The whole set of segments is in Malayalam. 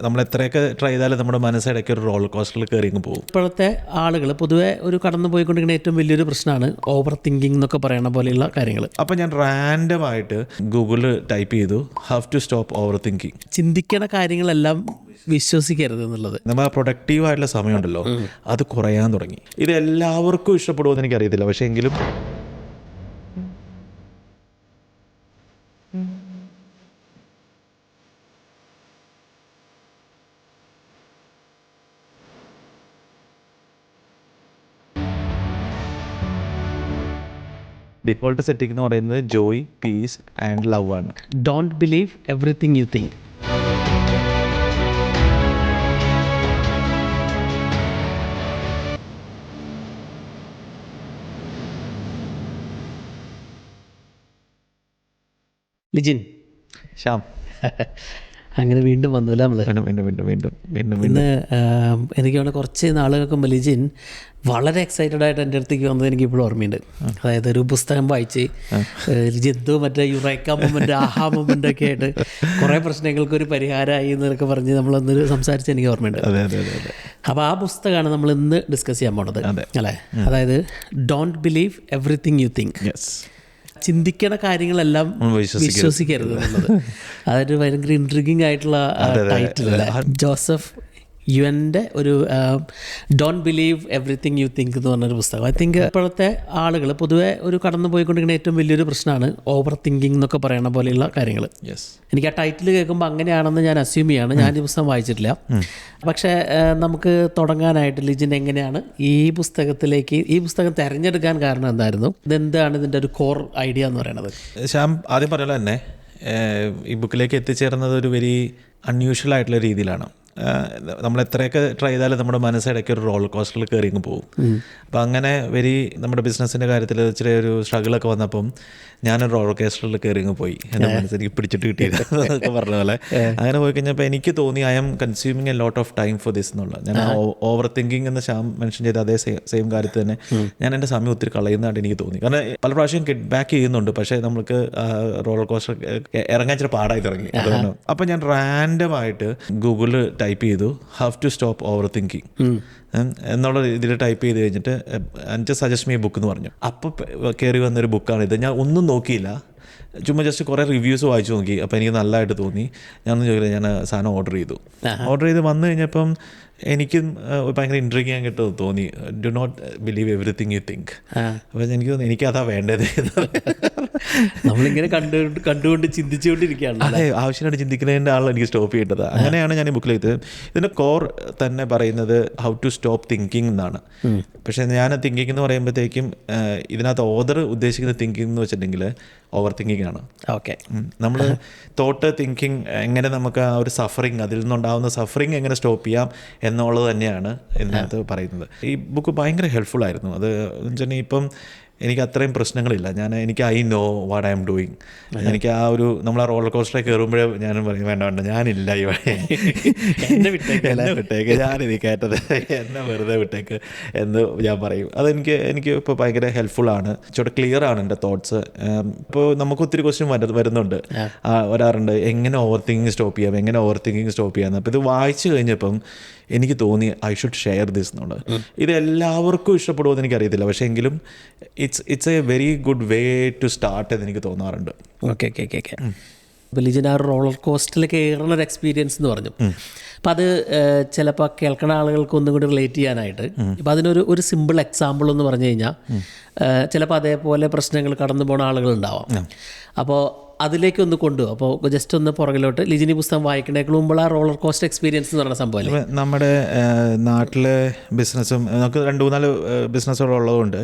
നമ്മൾ എത്രയൊക്കെ ട്രൈ ചെയ്താലും നമ്മുടെ മനസ്സിടയ്ക്ക് ഒരു റോളർ കോസ്റ്ററിൽ കയറി പോകും. ഇപ്പോഴത്തെ ആളുകൾ പൊതുവെ ഒരു കടന്നു പോയിക്കൊണ്ടിരിക്കുന്ന ഏറ്റവും വലിയൊരു പ്രശ്നമാണ് ഓവർ തിങ്കിങ് എന്നൊക്കെ പറയുന്ന പോലെയുള്ള കാര്യങ്ങൾ. അപ്പോൾ ഞാൻ റാൻഡമായിട്ട് ഗൂഗിളിൽ ടൈപ്പ് ചെയ്തു how to stop over thinking. ചിന്തിക്കണ കാര്യങ്ങളെല്ലാം വിശ്വസിക്കരുത് എന്നുള്ളത്. നമ്മൾ ആ പ്രൊഡക്റ്റീവായിട്ടുള്ള സമയമുണ്ടല്ലോ അത് കുറയാൻ തുടങ്ങി. ഇത് എല്ലാവർക്കും ഇഷ്ടപ്പെടുമെന്ന് എനിക്കറിയത്തില്ല, പക്ഷേ എങ്കിലും ഡിഫോൾട്ട് സെറ്റിംഗ് എന്ന് പറയുന്നത് ജോയ്, പീസ് ആൻഡ് ലവ് ആണ്. Don't believe everything you think. Lijin, Shyam, അങ്ങനെ വീണ്ടും വന്നില്ല നമ്മൾ. ഇന്ന് എനിക്ക് വേണം കുറച്ച് നാളുകൾക്ക് മുമ്പ് ലിജിൻ വളരെ എക്സൈറ്റഡ് ആയിട്ട് എൻ്റെ അടുത്തേക്ക് വന്നത് എനിക്ക് ഇപ്പോഴും ഓർമ്മയുണ്ട്. അതായത് ഒരു പുസ്തകം വായിച്ച് ലിജിൻ എന്തോ മറ്റേ യുറൈക്ക മൊമെൻ്റ്, ആഹാ മൊമെൻ്റ് ഒക്കെ ആയിട്ട് കുറേ പ്രശ്നങ്ങൾക്കൊരു പരിഹാരമായി എന്നൊക്കെ പറഞ്ഞ് നമ്മളൊന്ന് സംസാരിച്ച് എനിക്ക് ഓർമ്മയുണ്ട്. അപ്പോൾ ആ പുസ്തകമാണ് നമ്മൾ ഇന്ന് ഡിസ്കസ് ചെയ്യാൻ പോണത് അല്ലേ. അതായത് don't believe everything you think. ചിന്തിക്കണ കാര്യങ്ങളെല്ലാം വിശ്വസിക്കരുത് എന്നുള്ളത്. അതൊരു ഭയങ്കര ഇൻട്രിഗിങ് ആയിട്ടുള്ള ടൈറ്റിൽ അല്ലേ. ജോസഫ് യുവൻ്റെ ഒരു don't believe everything you think എന്ന് പറഞ്ഞൊരു പുസ്തകം. ഐ തിങ്ക് ഇപ്പോഴത്തെ ആളുകൾ പൊതുവെ ഒരു കടന്നു പോയിക്കൊണ്ടിരിക്കുന്ന ഏറ്റവും വലിയൊരു പ്രശ്നമാണ് ഓവർ തിങ്കിങ് എന്നൊക്കെ പറയുന്ന പോലെയുള്ള കാര്യങ്ങൾ. എനിക്ക് ആ ടൈറ്റിൽ കേൾക്കുമ്പോൾ അങ്ങനെയാണെന്ന് ഞാൻ അസ്യൂം ചെയ്യാണ്. ഞാൻ ഈ പുസ്തകം വായിച്ചിട്ടില്ല. പക്ഷേ നമുക്ക് തുടങ്ങാനായിട്ട് ലിജിൻ എങ്ങനെയാണ് ഈ പുസ്തകം തിരഞ്ഞെടുക്കാൻ കാരണം എന്തായിരുന്നു? ഇതെന്താണ് ഇതിൻ്റെ ഒരു കോർ ഐഡിയ എന്ന് പറയുന്നത്? ശ്യാം ആദ്യം പറഞ്ഞല്ലോ തന്നെ ഈ ബുക്കിലേക്ക് എത്തിച്ചേർന്നത് ഒരു വെരി അൺയൂഷ്വൽ ആയിട്ടുള്ള രീതിയിലാണ്. നമ്മൾ എത്രയൊക്കെ ട്രൈ ചെയ്താലും നമ്മുടെ മനസ്സിടയ്ക്ക് ഒരു റോളർ കോസ്റ്ററിൽ കയറി പോകും. അപ്പം അങ്ങനെ നമ്മുടെ ബിസിനസ്സിൻ്റെ കാര്യത്തിൽ ഇച്ചിരി ഒരു സ്ട്രഗിളൊക്കെ വന്നപ്പം ഞാനൊരു റോളർ കോസ്റ്ററിൽ കയറി പോയി. എൻ്റെ മനസ്സെനിക്ക് പിടിച്ചിട്ട് കിട്ടിയില്ല എന്നൊക്കെ പറഞ്ഞ പോലെ. അങ്ങനെ പോയി കഴിഞ്ഞപ്പോൾ എനിക്ക് തോന്നി I am consuming a lot of time for this എന്നുള്ള. ഞാൻ ഓവർ തിങ്കിങ് എന്ന് ശ്യാം മെൻഷൻ ചെയ്ത അതേ സെയിം കാര്യത്തിൽ തന്നെ ഞാൻ എൻ്റെ സമയം ഒത്തിരി കളയുന്നതായിട്ട് എനിക്ക് തോന്നി. കാരണം പല പ്രാവശ്യം ഗെറ്റ് ബാക്ക് ചെയ്യുന്നുണ്ട്, പക്ഷേ നമുക്ക് റോളർ കോസ്റ്റർ ഇറങ്ങാൻ ഇച്ചിരി പാടായി തുടങ്ങി. അതുകൊണ്ട് അപ്പം ഞാൻ റാൻഡമായിട്ട് ഗൂഗിളിൽ ടൈപ്പ് ചെയ്തു how to stop over thinking എന്നുള്ള ഇതിൽ ടൈപ്പ് ചെയ്ത് കഴിഞ്ഞിട്ട് എനിക്ക് സജസ്റ്റ് മീ ബുക്ക് എന്ന് പറഞ്ഞു. അപ്പോൾ കയറി വന്നൊരു ബുക്കാണിത്. ഞാൻ ഒന്നും നോക്കിയില്ല, ചുമ്മാ ജസ്റ്റ് കുറേ റിവ്യൂസ് വായിച്ചു നോക്കി. അപ്പോൾ എനിക്ക് നല്ലതായിട്ട് തോന്നി. ഞാനൊന്നും ചോദിക്കില്ല, ഞാൻ സാധനം ഓർഡർ ചെയ്ത് വന്നു കഴിഞ്ഞപ്പം എനിക്ക് ഭയങ്കര ഇൻട്രിഗിങ് ആയിട്ട് തോന്നി. Do not believe everything you think. അപ്പോൾ എനിക്ക് തോന്നി എനിക്കതാ വേണ്ടത്. നമ്മളിങ്ങനെ കണ്ടുകൊണ്ട് ചിന്തിച്ചുകൊണ്ടിരിക്കുകയാണ്. അതെ, ആവശ്യമായിട്ട് ചിന്തിക്കുന്നതിൻ്റെ ആളാണ് എനിക്ക് സ്റ്റോപ്പ് ചെയ്യേണ്ടത്. അങ്ങനെയാണ് ഞാൻ ഈ ബുക്കിലെടുത്തത്. ഇതിൻ്റെ കോർ തന്നെ പറയുന്നത് ഹൗ ടു സ്റ്റോപ്പ് തിങ്കിങ് എന്നാണ്. പക്ഷേ ഞാൻ തിങ്കിങ് എന്ന് പറയുമ്പോഴത്തേക്കും ഇതിനകത്ത് ഓതർ ഉദ്ദേശിക്കുന്ന തിങ്കിങ് എന്ന് വെച്ചിട്ടുണ്ടെങ്കിൽ ഓവർ തിങ്കിങ് ആണ്. ഓക്കെ, നമ്മൾ തോട്ട് തിങ്കിങ് എങ്ങനെ നമുക്ക് ആ ഒരു സഫറിങ്, അതിൽ നിന്നുണ്ടാകുന്ന സഫറിങ് എങ്ങനെ സ്റ്റോപ്പ് ചെയ്യാം എന്നുള്ളത് തന്നെയാണ് ഇതിനകത്ത് പറയുന്നത്. ഈ ബുക്ക് ഭയങ്കര ഹെൽപ്ഫുൾ ആയിരുന്നു. അത് വെച്ചാൽ ഇപ്പം എനിക്ക് അത്രയും പ്രശ്നങ്ങളില്ല. എനിക്ക് I know what I am doing. എനിക്ക് ആ ഒരു നമ്മൾ ആ റോളർ കോസ്റ്ററിൽ കയറുമ്പോഴേ ഞാനും പറയും വേണ്ട ഞാനില്ല ഇവിടെ, എന്നെ വിട്ടേക്ക്, ഞാനിത് കയറ്റത്, എന്നെ വെറുതെ വിട്ടേക്ക് എന്ന് ഞാൻ പറയും. എനിക്ക് ഇപ്പോൾ ഭയങ്കര ഹെൽപ്ഫുള്ളാണ്. ഇച്ചിരി ക്ലിയർ ആണ് എൻ്റെ തോട്ട്സ്. ഇപ്പോൾ നമുക്ക് ഒത്തിരി ക്വസ്റ്റ്യൻ വരുന്നുണ്ട്, വരാറുണ്ട്, എങ്ങനെ ഓവർ തിങ്കിങ് സ്റ്റോപ്പ് ചെയ്യാം. അപ്പോൾ ഇത് വായിച്ചു കഴിഞ്ഞപ്പം എനിക്ക് തോന്നി ഐ ഷുഡ് ഷെയർ ദിസ് എന്നുള്ളത്. ഇത് എല്ലാവർക്കും ഇഷ്ടപ്പെടുമെന്ന് എനിക്കറിയത്തില്ല, പക്ഷേ എങ്കിലും it's a very good way to start എന്ന് എനിക്ക് തോന്നാറുണ്ട്. ഓക്കെ. അപ്പോൾ ലിജിൻ ആ റോളർ കോസ്റ്ററിൽ കയറുന്ന ഒരു എക്സ്പീരിയൻസ് എന്ന് പറഞ്ഞു. അപ്പം അത് ചിലപ്പോൾ കേൾക്കുന്ന ആളുകൾക്ക് ഒന്നും കൂടി റിലേറ്റ് ചെയ്യാനായിട്ട് ഇപ്പം അതിനൊരു സിമ്പിൾ എക്സാമ്പിൾ എന്ന് പറഞ്ഞു കഴിഞ്ഞാൽ ചിലപ്പോൾ അതേപോലെ പ്രശ്നങ്ങൾ കടന്നു പോകുന്ന ആളുകളുണ്ടാവാം. അപ്പോൾ അതിലേക്ക് ഒന്ന് കൊണ്ടുപോകും. അപ്പോൾ ജസ്റ്റ് ഒന്ന് പുറകിലോട്ട് ലിജിനി പുസ്തകം വായിക്കണേക്കാൾ മുമ്പുള്ള ആ റോളർ കോസ്റ്റ് എക്സ്പീരിയൻസ് എന്ന് പറയുന്ന സംഭവം നമ്മുടെ നാട്ടിലെ ബിസിനസ്സും നമുക്ക് 2-3 ബിസിനസ്സുകളുള്ളതുകൊണ്ട്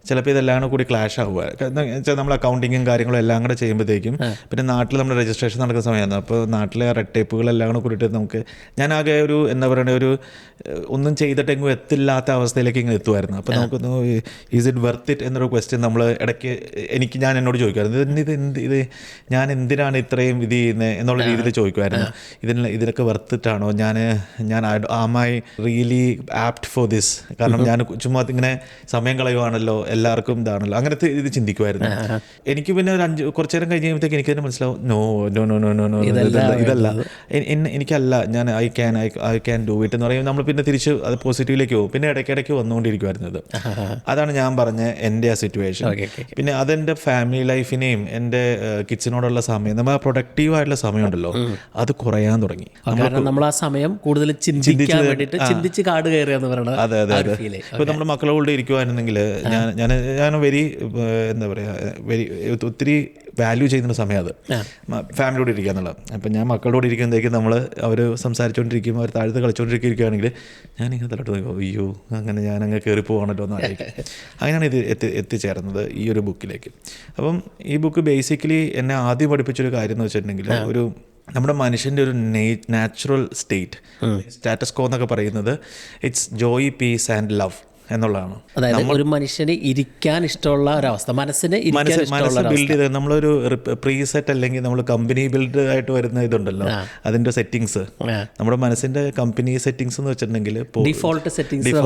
ചിലപ്പോൾ ഇതെല്ലാം കൂടി ക്ലാഷ് ആവുക. നമ്മൾ അക്കൗണ്ടിങ്ങും കാര്യങ്ങളും എല്ലാം കൂടെ ചെയ്യുമ്പോഴത്തേക്കും പിന്നെ നാട്ടിൽ നമ്മുടെ രജിസ്ട്രേഷൻ നടക്കുന്ന സമയമാണ്. അപ്പോൾ നാട്ടിലെ റെഡ് ടേപ്പുകളെല്ലാം കൂടെ കൂടിയിട്ട് നമുക്ക് ഞാനാകെ ഒരു എന്താ പറയുക ഒരു ഒന്നും ചെയ്തിട്ടെങ്കിലും എത്തില്ലാത്ത അവസ്ഥയിലേക്ക് ഇങ്ങനെ എത്തുമായിരുന്നു. അപ്പോൾ നമുക്കൊന്ന് ഈസ് ഇറ്റ് വെർത്ത് ഇറ്റ് എന്നൊരു ക്വസ്റ്റ്യൻ നമ്മൾ ഇടയ്ക്ക് ഞാൻ എന്നോട് ചോദിക്കുമായിരുന്നു. ഇത് ഞാൻ എന്തിനാണ് ഇത്രയും ഇത് ചെയ്യുന്നത് എന്നുള്ള രീതിയിൽ ചോദിക്കുമായിരുന്നു. ഇതിനൊക്കെ വർത്തിട്ടാണോ, ഞാൻ ആമായി റിയലി ആപ്റ്റ് ഫോർ ദിസ്, കാരണം ഞാൻ ചുമ്മാ ഇങ്ങനെ സമയം കളയുവാണല്ലോ, എല്ലാവർക്കും ഇതാണല്ലോ, അങ്ങനത്തെ ഇത് ചിന്തിക്കുമായിരുന്നു. എനിക്ക് പിന്നെ കുറച്ചു നേരം കഴിഞ്ഞ് കഴിയുമ്പോഴത്തേക്ക് എനിക്ക് തന്നെ മനസ്സിലാവും, no no no no no no ഇതല്ല, എനിക്കല്ല, ഞാൻ ഐ ക്യാൻ ഡു ഇറ്റ് എന്ന് പറയുമ്പോൾ നമ്മൾ പിന്നെ തിരിച്ച് അത് പോസിറ്റീവിലേക്ക് പോകും. പിന്നെ ഇടയ്ക്കിടയ്ക്ക് വന്നുകൊണ്ടിരിക്കുമായിരുന്നത്. അതാണ് ഞാൻ പറഞ്ഞ എൻ്റെ ആ സിറ്റുവേഷൻ. പിന്നെ അതെൻ്റെ ഫാമിലി ലൈഫിനെയും എൻ്റെ കിഡ്സിനോടുള്ള സമയം, നമ്മൾ ആ പ്രൊഡക്റ്റീവായിട്ടുള്ള സമയമുണ്ടല്ലോ, അത് കുറയാൻ തുടങ്ങി. നമ്മൾ ആ സമയം കൂടുതൽ ചിന്തിച്ച് കാട് കയറിയെന്ന് പറയുന്നത്. അതെ അതെ അതെ. ഇപ്പോൾ നമ്മുടെ മക്കളോട് ഇരിക്കുവായിരുന്നെങ്കിൽ ഞാൻ വെരി എന്താ പറയുക, ഒത്തിരി വാല്യൂ ചെയ്യുന്ന സമയം അത് ഫാമിലിയോട് ഇരിക്കുക എന്നുള്ളത്. അപ്പം ഞാൻ മക്കളോട് ഇരിക്കുമ്പോഴത്തേക്കും അവർ സംസാരിച്ചുകൊണ്ടിരിക്കുമ്പോൾ അവർ താഴത്ത് കളിച്ചുകൊണ്ടിരിക്കുകയാണെങ്കിൽ ഞാനിങ്ങനെ തലോട്ട് നോക്കും, അയ്യോ അങ്ങനെ ഞാനങ്ങ് കയറിപ്പോവാണല്ലോ എന്ന് ആയിരിക്കും. അങ്ങനെയാണ് ഇത് എത്തിച്ചേർന്നത് ഈ ഒരു ബുക്കിലേക്ക്. അപ്പം ഈ ബുക്ക് ബേസിക്കലി എന്നെ ആദ്യം പഠിപ്പിച്ചൊരു കാര്യം എന്ന് വെച്ചിട്ടുണ്ടെങ്കിൽ, നമ്മുടെ മനുഷ്യൻ്റെ ഒരു നാച്ചുറൽ സ്റ്റാറ്റസ് കോ എന്നൊക്കെ പറയുന്നത് it's Joy, piece and love എന്നുള്ളതാണ്. അതായത് ഒരു മനുഷ്യന് ഇരിക്കാൻ ഇഷ്ടമുള്ള ഒരവസ്ഥ, മനസ്സ് ബിൽഡ് ചെയ്ത് നമ്മളൊരു പ്രീസെറ്റ് അല്ലെങ്കിൽ നമ്മൾ കമ്പനി ബിൽഡ് ആയിട്ട് വരുന്ന ഇതുണ്ടല്ലോ, അതിന്റെ സെറ്റിങ്സ്, നമ്മുടെ മനസ്സിന്റെ കമ്പനി സെറ്റിങ്സ് എന്ന് വെച്ചിട്ടുണ്ടെങ്കിൽ default settings,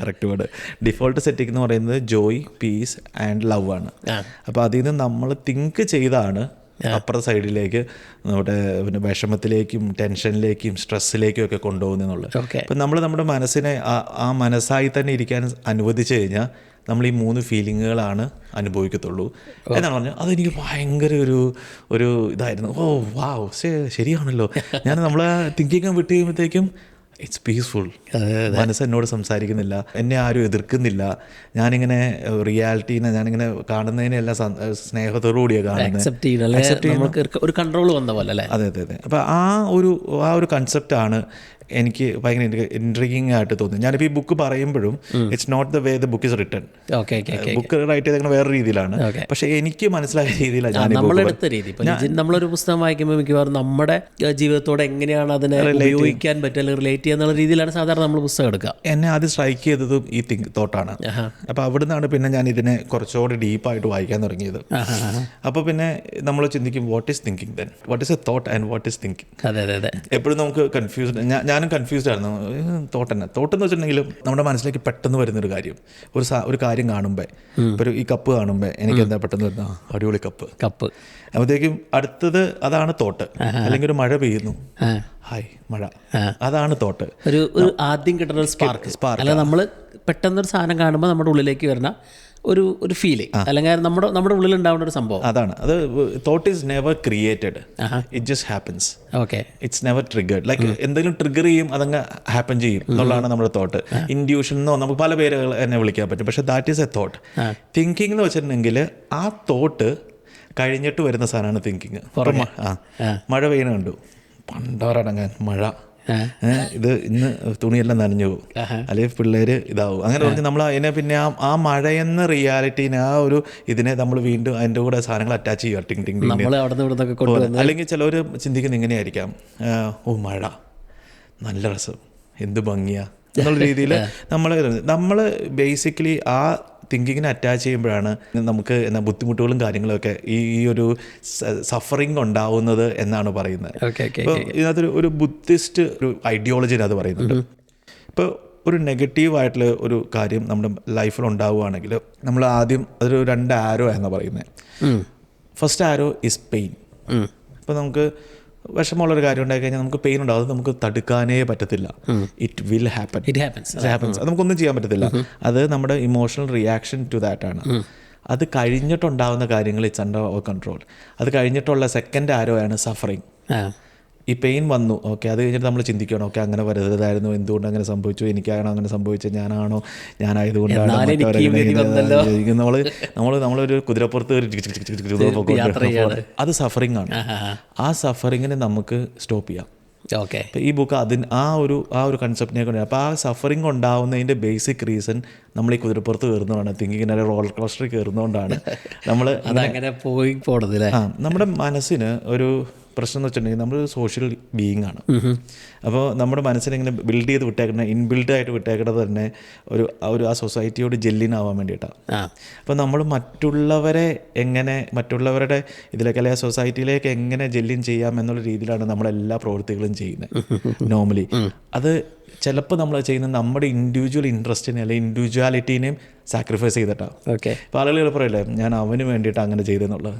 correct word, default setting എന്ന് പറയുന്നത് ജോയ്, പീസ് ആൻഡ് ലവ് ആണ്. അപ്പോൾ അതിൽ നിന്ന് നമ്മൾ തിങ്ക് ചെയ്താണ് അപ്പുറത്തെ സൈഡിലേക്ക് നമ്മുടെ പിന്നെ വിഷമത്തിലേക്കും ടെൻഷനിലേക്കും സ്ട്രെസ്സിലേക്കും ഒക്കെ കൊണ്ടുപോകുന്നുള്ളത്. അപ്പം നമ്മൾ നമ്മുടെ മനസ്സിനെ ആ മനസ്സായി തന്നെ ഇരിക്കാൻ അനുവദിച്ചു കഴിഞ്ഞാൽ നമ്മൾ ഈ 3 ഫീലിങ്ങുകളാണ് അനുഭവിക്കത്തുള്ളൂ എന്നാണ് പറഞ്ഞത്. അതെനിക്ക് ഭയങ്കര ഒരു ഇതായിരുന്നു. ഓ വാവ്, ശരിയാണല്ലോ. ഞാൻ നമ്മളെ തിങ്കിങ് വിട്ട് കഴിയുമ്പോഴത്തേക്കും ഇറ്റ്സ് പീസ്ഫുൾ. മനസ്സ് എന്നോട് സംസാരിക്കുന്നില്ല, എന്നെ ആരും എതിർക്കുന്നില്ല. ഞാനിങ്ങനെ റിയാലിറ്റീനെ ഞാനിങ്ങനെ കാണുന്നതിനെല്ലാം സ്നേഹത്തോടുകൂടിയാണ് കാണുന്നത്. ഒരു കൺട്രോൾ വന്ന പോലെ. അതെ അതെ അതെ. അപ്പോൾ ആ ഒരു കൺസെപ്റ്റാണ് എനിക്ക് ഭയങ്കര ഇൻട്രിഗിങ് ആയിട്ട് തോന്നി. ഞാനിപ്പോൾ ഈ ബുക്ക് പറയുമ്പോഴും it's not the way the book is written. Book write ചെയ്തേക്കുന്ന വേറെ രീതിയിലാണ്, പക്ഷെ എനിക്ക് മനസ്സിലായ രീതിയിലാണ് നമ്മളെടുത്ത രീതി. നമ്മളൊരു പുസ്തകം വായിക്കുമ്പോൾ മിക്കവാറും നമ്മുടെ ജീവിതത്തോടെ എങ്ങനെയാണ് അതിനെ ഉപയോഗിക്കാൻ പറ്റുക, റിലേറ്റ് ചെയ്യാന്നുള്ള രീതിയിലാണ് സാധാരണ നമ്മൾ പുസ്തകം എടുക്കുക. എന്നെ ആദ്യം സ്ട്രൈക്ക് ചെയ്തതും ഈ തോട്ടാണ്. അപ്പോൾ അവിടെ നിന്നാണ് പിന്നെ ഞാൻ ഇതിനെ കുറച്ചുകൂടി ഡീപ്പായിട്ട് വായിക്കാൻ തുടങ്ങിയത്. അപ്പോൾ പിന്നെ നമ്മൾ ചിന്തിക്കും, what is thinking then, what is A thought and what is thinking. എപ്പോഴും നമുക്ക് കൺഫ്യൂസ്ഡ്, ഞാനും കൺഫ്യൂസ്ഡ് ആയിരുന്നു. തോട്ടെന്ന് വെച്ചിട്ടുണ്ടെങ്കിലും നമ്മുടെ മനസ്സിലേക്ക് പെട്ടെന്ന് വരുന്നൊരു കാര്യം, ഒരു കാര്യം കാണുമ്പോൾ, ഇപ്പോൾ ഈ കപ്പ് കാണുമ്പോൾ എനിക്ക് എന്താ പെട്ടെന്ന് വരുന്ന അടിപൊളി കപ്പ്. അപ്പോഴത്തേക്കും അടുത്തത് അതാണ് തോട്ട്. അല്ലെങ്കിൽ ഒരു മഴ പെയ്യുന്നു, ഹായ് മഴ, അതാണ് തോട്ട്. ഒരു ആദ്യം കിട്ടുന്ന ഒരു സ്പാർക്ക്. അല്ല, നമ്മൾ പെട്ടെന്നൊരു സാധനം കാണുമ്പോൾ നമ്മുടെ ഉള്ളിലേക്ക് വരുന്ന ഒരു ഫീലിംഗ്, അല്ലെങ്കിൽ നമ്മുടെ ഉള്ളിൽ ഉണ്ടാവുന്ന ഒരു സംഭവം അതാണ്. അത് thought is never created, it just happens. It's never triggered. Like എന്തെങ്കിലും ട്രിഗർ ചെയ്യും, അതങ്ങ് ഹാപ്പൻ ചെയ്യും എന്നുള്ളതാണ് നമ്മുടെ തോട്ട്. ഇൻഡ്യൂഷൻ എന്നോ നമുക്ക് പല പേരുകൾ എന്നെ വിളിക്കാൻ പറ്റും, പക്ഷെ that is A thought. Thinking എന്ന് വെച്ചിട്ടുണ്ടെങ്കിൽ ആ തോട്ട് കഴിഞ്ഞിട്ട് വരുന്ന സാധനമാണ് തിങ്കിങ്. മഴ പെയ്യണ കണ്ടു, പണ്ടോരടങ്ങാൻ മഴ, ഇത് ഇന്ന് തുണിയെല്ലാം നനഞ്ഞു പോകും, അല്ലെങ്കിൽ പിള്ളേർ ഇതാവും, അങ്ങനെ പറഞ്ഞ് നമ്മൾ അതിനെ പിന്നെ ആ മഴയെന്ന റിയാലിറ്റീനെ ഇതിനെ നമ്മൾ വീണ്ടും അതിൻ്റെ കൂടെ സാധനങ്ങൾ അറ്റാച്ച് ചെയ്യുക, ടിങ് ടിങ് ടിങ്. അല്ലെങ്കിൽ ചിലവർ ചിന്തിക്കുന്നത് ഇങ്ങനെയായിരിക്കാം, ഓ മഴ നല്ല രസം, എന്ത് ഭംഗിയാ എന്നുള്ള രീതിയിൽ നമ്മൾ ബേസിക്കലി ആ തിങ്കിങ്ങിനെ അറ്റാച്ച് ചെയ്യുമ്പോഴാണ് നമുക്ക് ബുദ്ധിമുട്ടുകളും കാര്യങ്ങളൊക്കെ ഈ ഒരു സഫറിങ് ഉണ്ടാവുന്നത് എന്നാണ് പറയുന്നത്. ഇപ്പോൾ ഇതിനകത്തൊരു ബുദ്ധിസ്റ്റ് ഒരു ഐഡിയോളജിന് അത് പറയുന്നുണ്ട്. ഇപ്പോൾ ഒരു നെഗറ്റീവായിട്ടുള്ള ഒരു കാര്യം നമ്മുടെ ലൈഫിൽ ഉണ്ടാവുകയാണെങ്കിൽ നമ്മൾ ആദ്യം അതൊരു 2 ആരോ എന്നാണ് പറയുന്നത്. First arrow is pain. ഇപ്പോൾ നമുക്ക് വിഷമമുള്ളൊരു കാര്യം ഉണ്ടായി കഴിഞ്ഞാൽ നമുക്ക് പെയിൻ ഉണ്ടാവും, അത് നമുക്ക് തടുക്കാനേ പറ്റത്തില്ല. It will happen, it happens. അത് നമുക്കൊന്നും ചെയ്യാൻ പറ്റത്തില്ല. അത് നമ്മുടെ ഇമോഷണൽ റിയാക്ഷൻ ടു ദാറ്റ് ആണ്. അത് കഴിഞ്ഞിട്ടുണ്ടാകുന്ന കാര്യങ്ങൾ ഇറ്റ്സ് അണ്ടർ അവർ കൺട്രോൾ. അത് കഴിഞ്ഞിട്ടുള്ള സെക്കൻഡ് ആരോ ആണ് സഫറിങ്. ഈ പെയിൻ വന്നു, ഓക്കെ, അത് കഴിഞ്ഞിട്ട് നമ്മൾ ചിന്തിക്കണം, ഓക്കെ അങ്ങനെ വരരുതായിരുന്നു, എന്തുകൊണ്ട് അങ്ങനെ സംഭവിച്ചു, എനിക്കാണോ അങ്ങനെ സംഭവിച്ചത്, ഞാനായതുകൊണ്ടാണ്, നമ്മളൊരു കുതിരപ്പുറത്ത് അത് സഫറിങ് ആണ്. ആ സഫറിങ്ങിനെ നമുക്ക് സ്റ്റോപ്പ് ചെയ്യാം. ഈ ബുക്ക് ആ ഒരു കൺസെപ്റ്റിനെ കൊണ്ട്. അപ്പോൾ ആ സഫറിങ് ഉണ്ടാവുന്നതിൻ്റെ ബേസിക് റീസൺ നമ്മൾ ഈ കുതിരപ്പുറത്ത് കയറുന്നതാണ്, തിങ്കിങ്ങിനെ റോളർ കോസ്റ്ററിൽ കയറുന്നതുകൊണ്ടാണ് നമ്മൾ അങ്ങനെ പോയി പോണത്. നമ്മുടെ മനസ്സിന് പ്രശ്നം എന്ന് വെച്ചിട്ടുണ്ടെങ്കിൽ നമ്മളൊരു സോഷ്യൽ ബീയിങ് ആണ്. അപ്പോൾ നമ്മുടെ മനസ്സിനെങ്ങനെ ബിൽഡ് ചെയ്ത് വിട്ടേക്കുന്നത്, ഇൻബിൽഡായിട്ട് വിട്ടേക്കുന്നത് തന്നെ ആ സൊസൈറ്റിയോട് ജെല്ലിനാവാൻ വേണ്ടിയിട്ടാണ്. അപ്പോൾ നമ്മൾ മറ്റുള്ളവരുടെ ഇതിലേക്ക് അല്ലെങ്കിൽ ആ സൊസൈറ്റിയിലേക്ക് എങ്ങനെ ജെല്ലിൻ ചെയ്യാം എന്നുള്ള രീതിയിലാണ് നമ്മളെല്ലാ പ്രവൃത്തികളും ചെയ്യുന്നത് നോർമലി. അത് ചിലപ്പോൾ നമ്മൾ ചെയ്യുന്നത് നമ്മുടെ ഇൻഡിവിജ്വൽ ഇൻട്രസ്റ്റിനെ അല്ലെങ്കിൽ ഇൻഡിവിജ്വാലിറ്റീനെയും സാക്രിഫൈസ് ചെയ്തിട്ടാണ്. ഇപ്പോൾ ആളുകൾ പറയില്ലേ ഞാൻ അവന് വേണ്ടിയിട്ട് അങ്ങനെ ചെയ്തെന്നുള്ളത്.